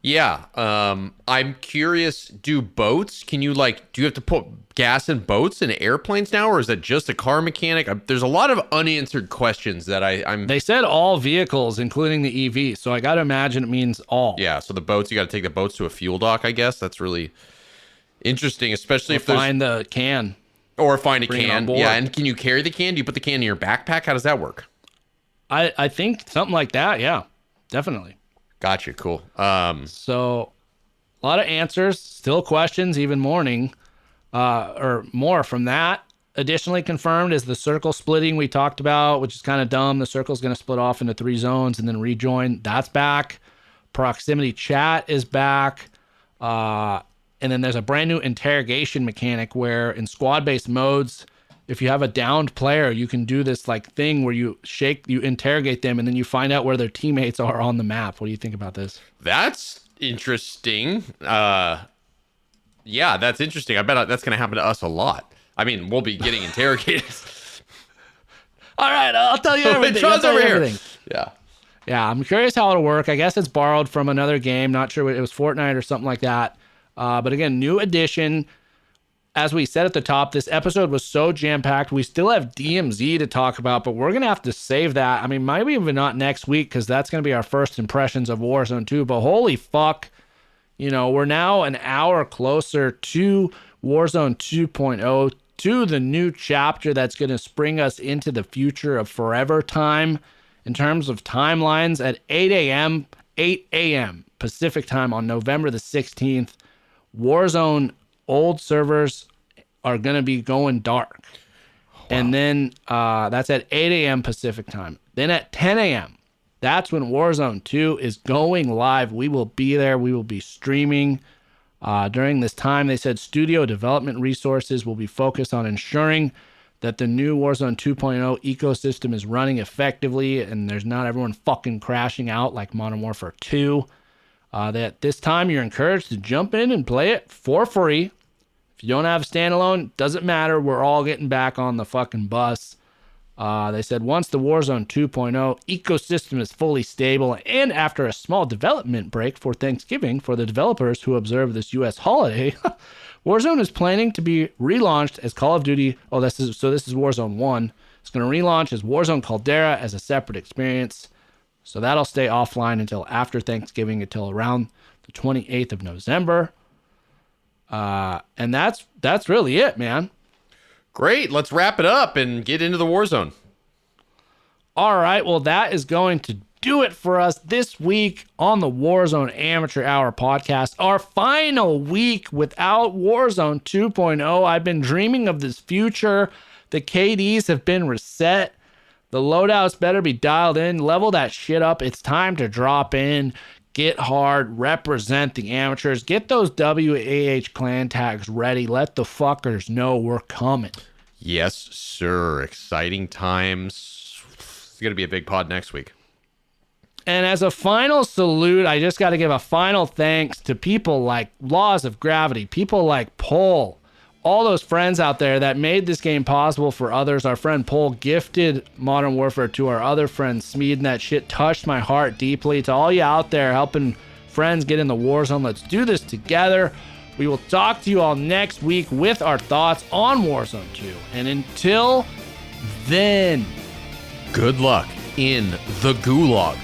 Yeah. I'm curious, do you have to put gas in boats and airplanes now, or is that just a car mechanic? There's a lot of unanswered questions that I'm... They said all vehicles, including the EV. So I got to imagine it means all. Yeah. So the boats, you got to take the boats to a fuel dock, I guess. That's really interesting, especially if there's... Find the can. Or find a Bring it can. on board. Yeah, and can you carry the can? Do you put the can in your backpack? How does that work? I think something like that. Yeah, definitely. Gotcha. Cool. So a lot of answers, still questions, even more from that. Additionally confirmed is the circle splitting we talked about, which is kind of dumb. The circle is going to split off into 3 zones and then rejoin. That's back. Proximity chat is back. And then there's a brand new interrogation mechanic where in squad-based modes, if you have a downed player, you can do this like thing where you interrogate them, and then you find out where their teammates are on the map. What do you think about this? That's interesting. Yeah, that's interesting. I bet that's going to happen to us a lot. I mean, we'll be getting interrogated. All right, I'll tell you everything. Tron's over here. Yeah, I'm curious how it'll work. I guess it's borrowed from another game. Not sure, it was Fortnite or something like that. But again, new edition. As we said at the top, this episode was so jam-packed. We still have DMZ to talk about, but we're going to have to save that. I mean, maybe even not next week because that's going to be our first impressions of Warzone 2. But holy fuck, you know, we're now an hour closer to Warzone 2.0, to the new chapter that's going to spring us into the future of forever time in terms of timelines at 8 a.m. Pacific time on November the 16th. Warzone old servers are going to be going dark. Wow. And then that's at 8 a.m. Pacific time. Then at 10 a.m., that's when Warzone 2 is going live. We will be there. We will be streaming. During this time, they said studio development resources will be focused on ensuring that the new Warzone 2.0 ecosystem is running effectively and there's not everyone fucking crashing out like Modern Warfare 2. That this time you're encouraged to jump in and play it for free. If you don't have a standalone, doesn't matter. We're all getting back on the fucking bus. They said once the Warzone 2.0 ecosystem is fully stable and after a small development break for Thanksgiving for the developers who observe this U.S. holiday, Warzone is planning to be relaunched as Call of Duty. This is Warzone 1. It's going to relaunch as Warzone Caldera as a separate experience. So that'll stay offline until after Thanksgiving, until around the 28th of November. And that's really it, man. Great. Let's wrap it up and get into the Warzone. All right. Well, that is going to do it for us this week on the Warzone Amateur Hour podcast. Our final week without Warzone 2.0. I've been dreaming of this future. The KDs have been reset. The loadouts better be dialed in. Level that shit up. It's time to drop in, get hard, represent the amateurs, get those WAH clan tags ready. Let the fuckers know we're coming. Yes, sir. Exciting times. It's going to be a big pod next week. And as a final salute, I just got to give a final thanks to people like Laws of Gravity, people like Paul, all those friends out there that made this game possible for others. Our friend Paul gifted Modern Warfare to our other friend Smeed, and that shit touched my heart deeply. To all you out there helping friends get in the Warzone, let's do this together. We will talk to you all next week with our thoughts on Warzone 2. And until then, good luck in the gulag.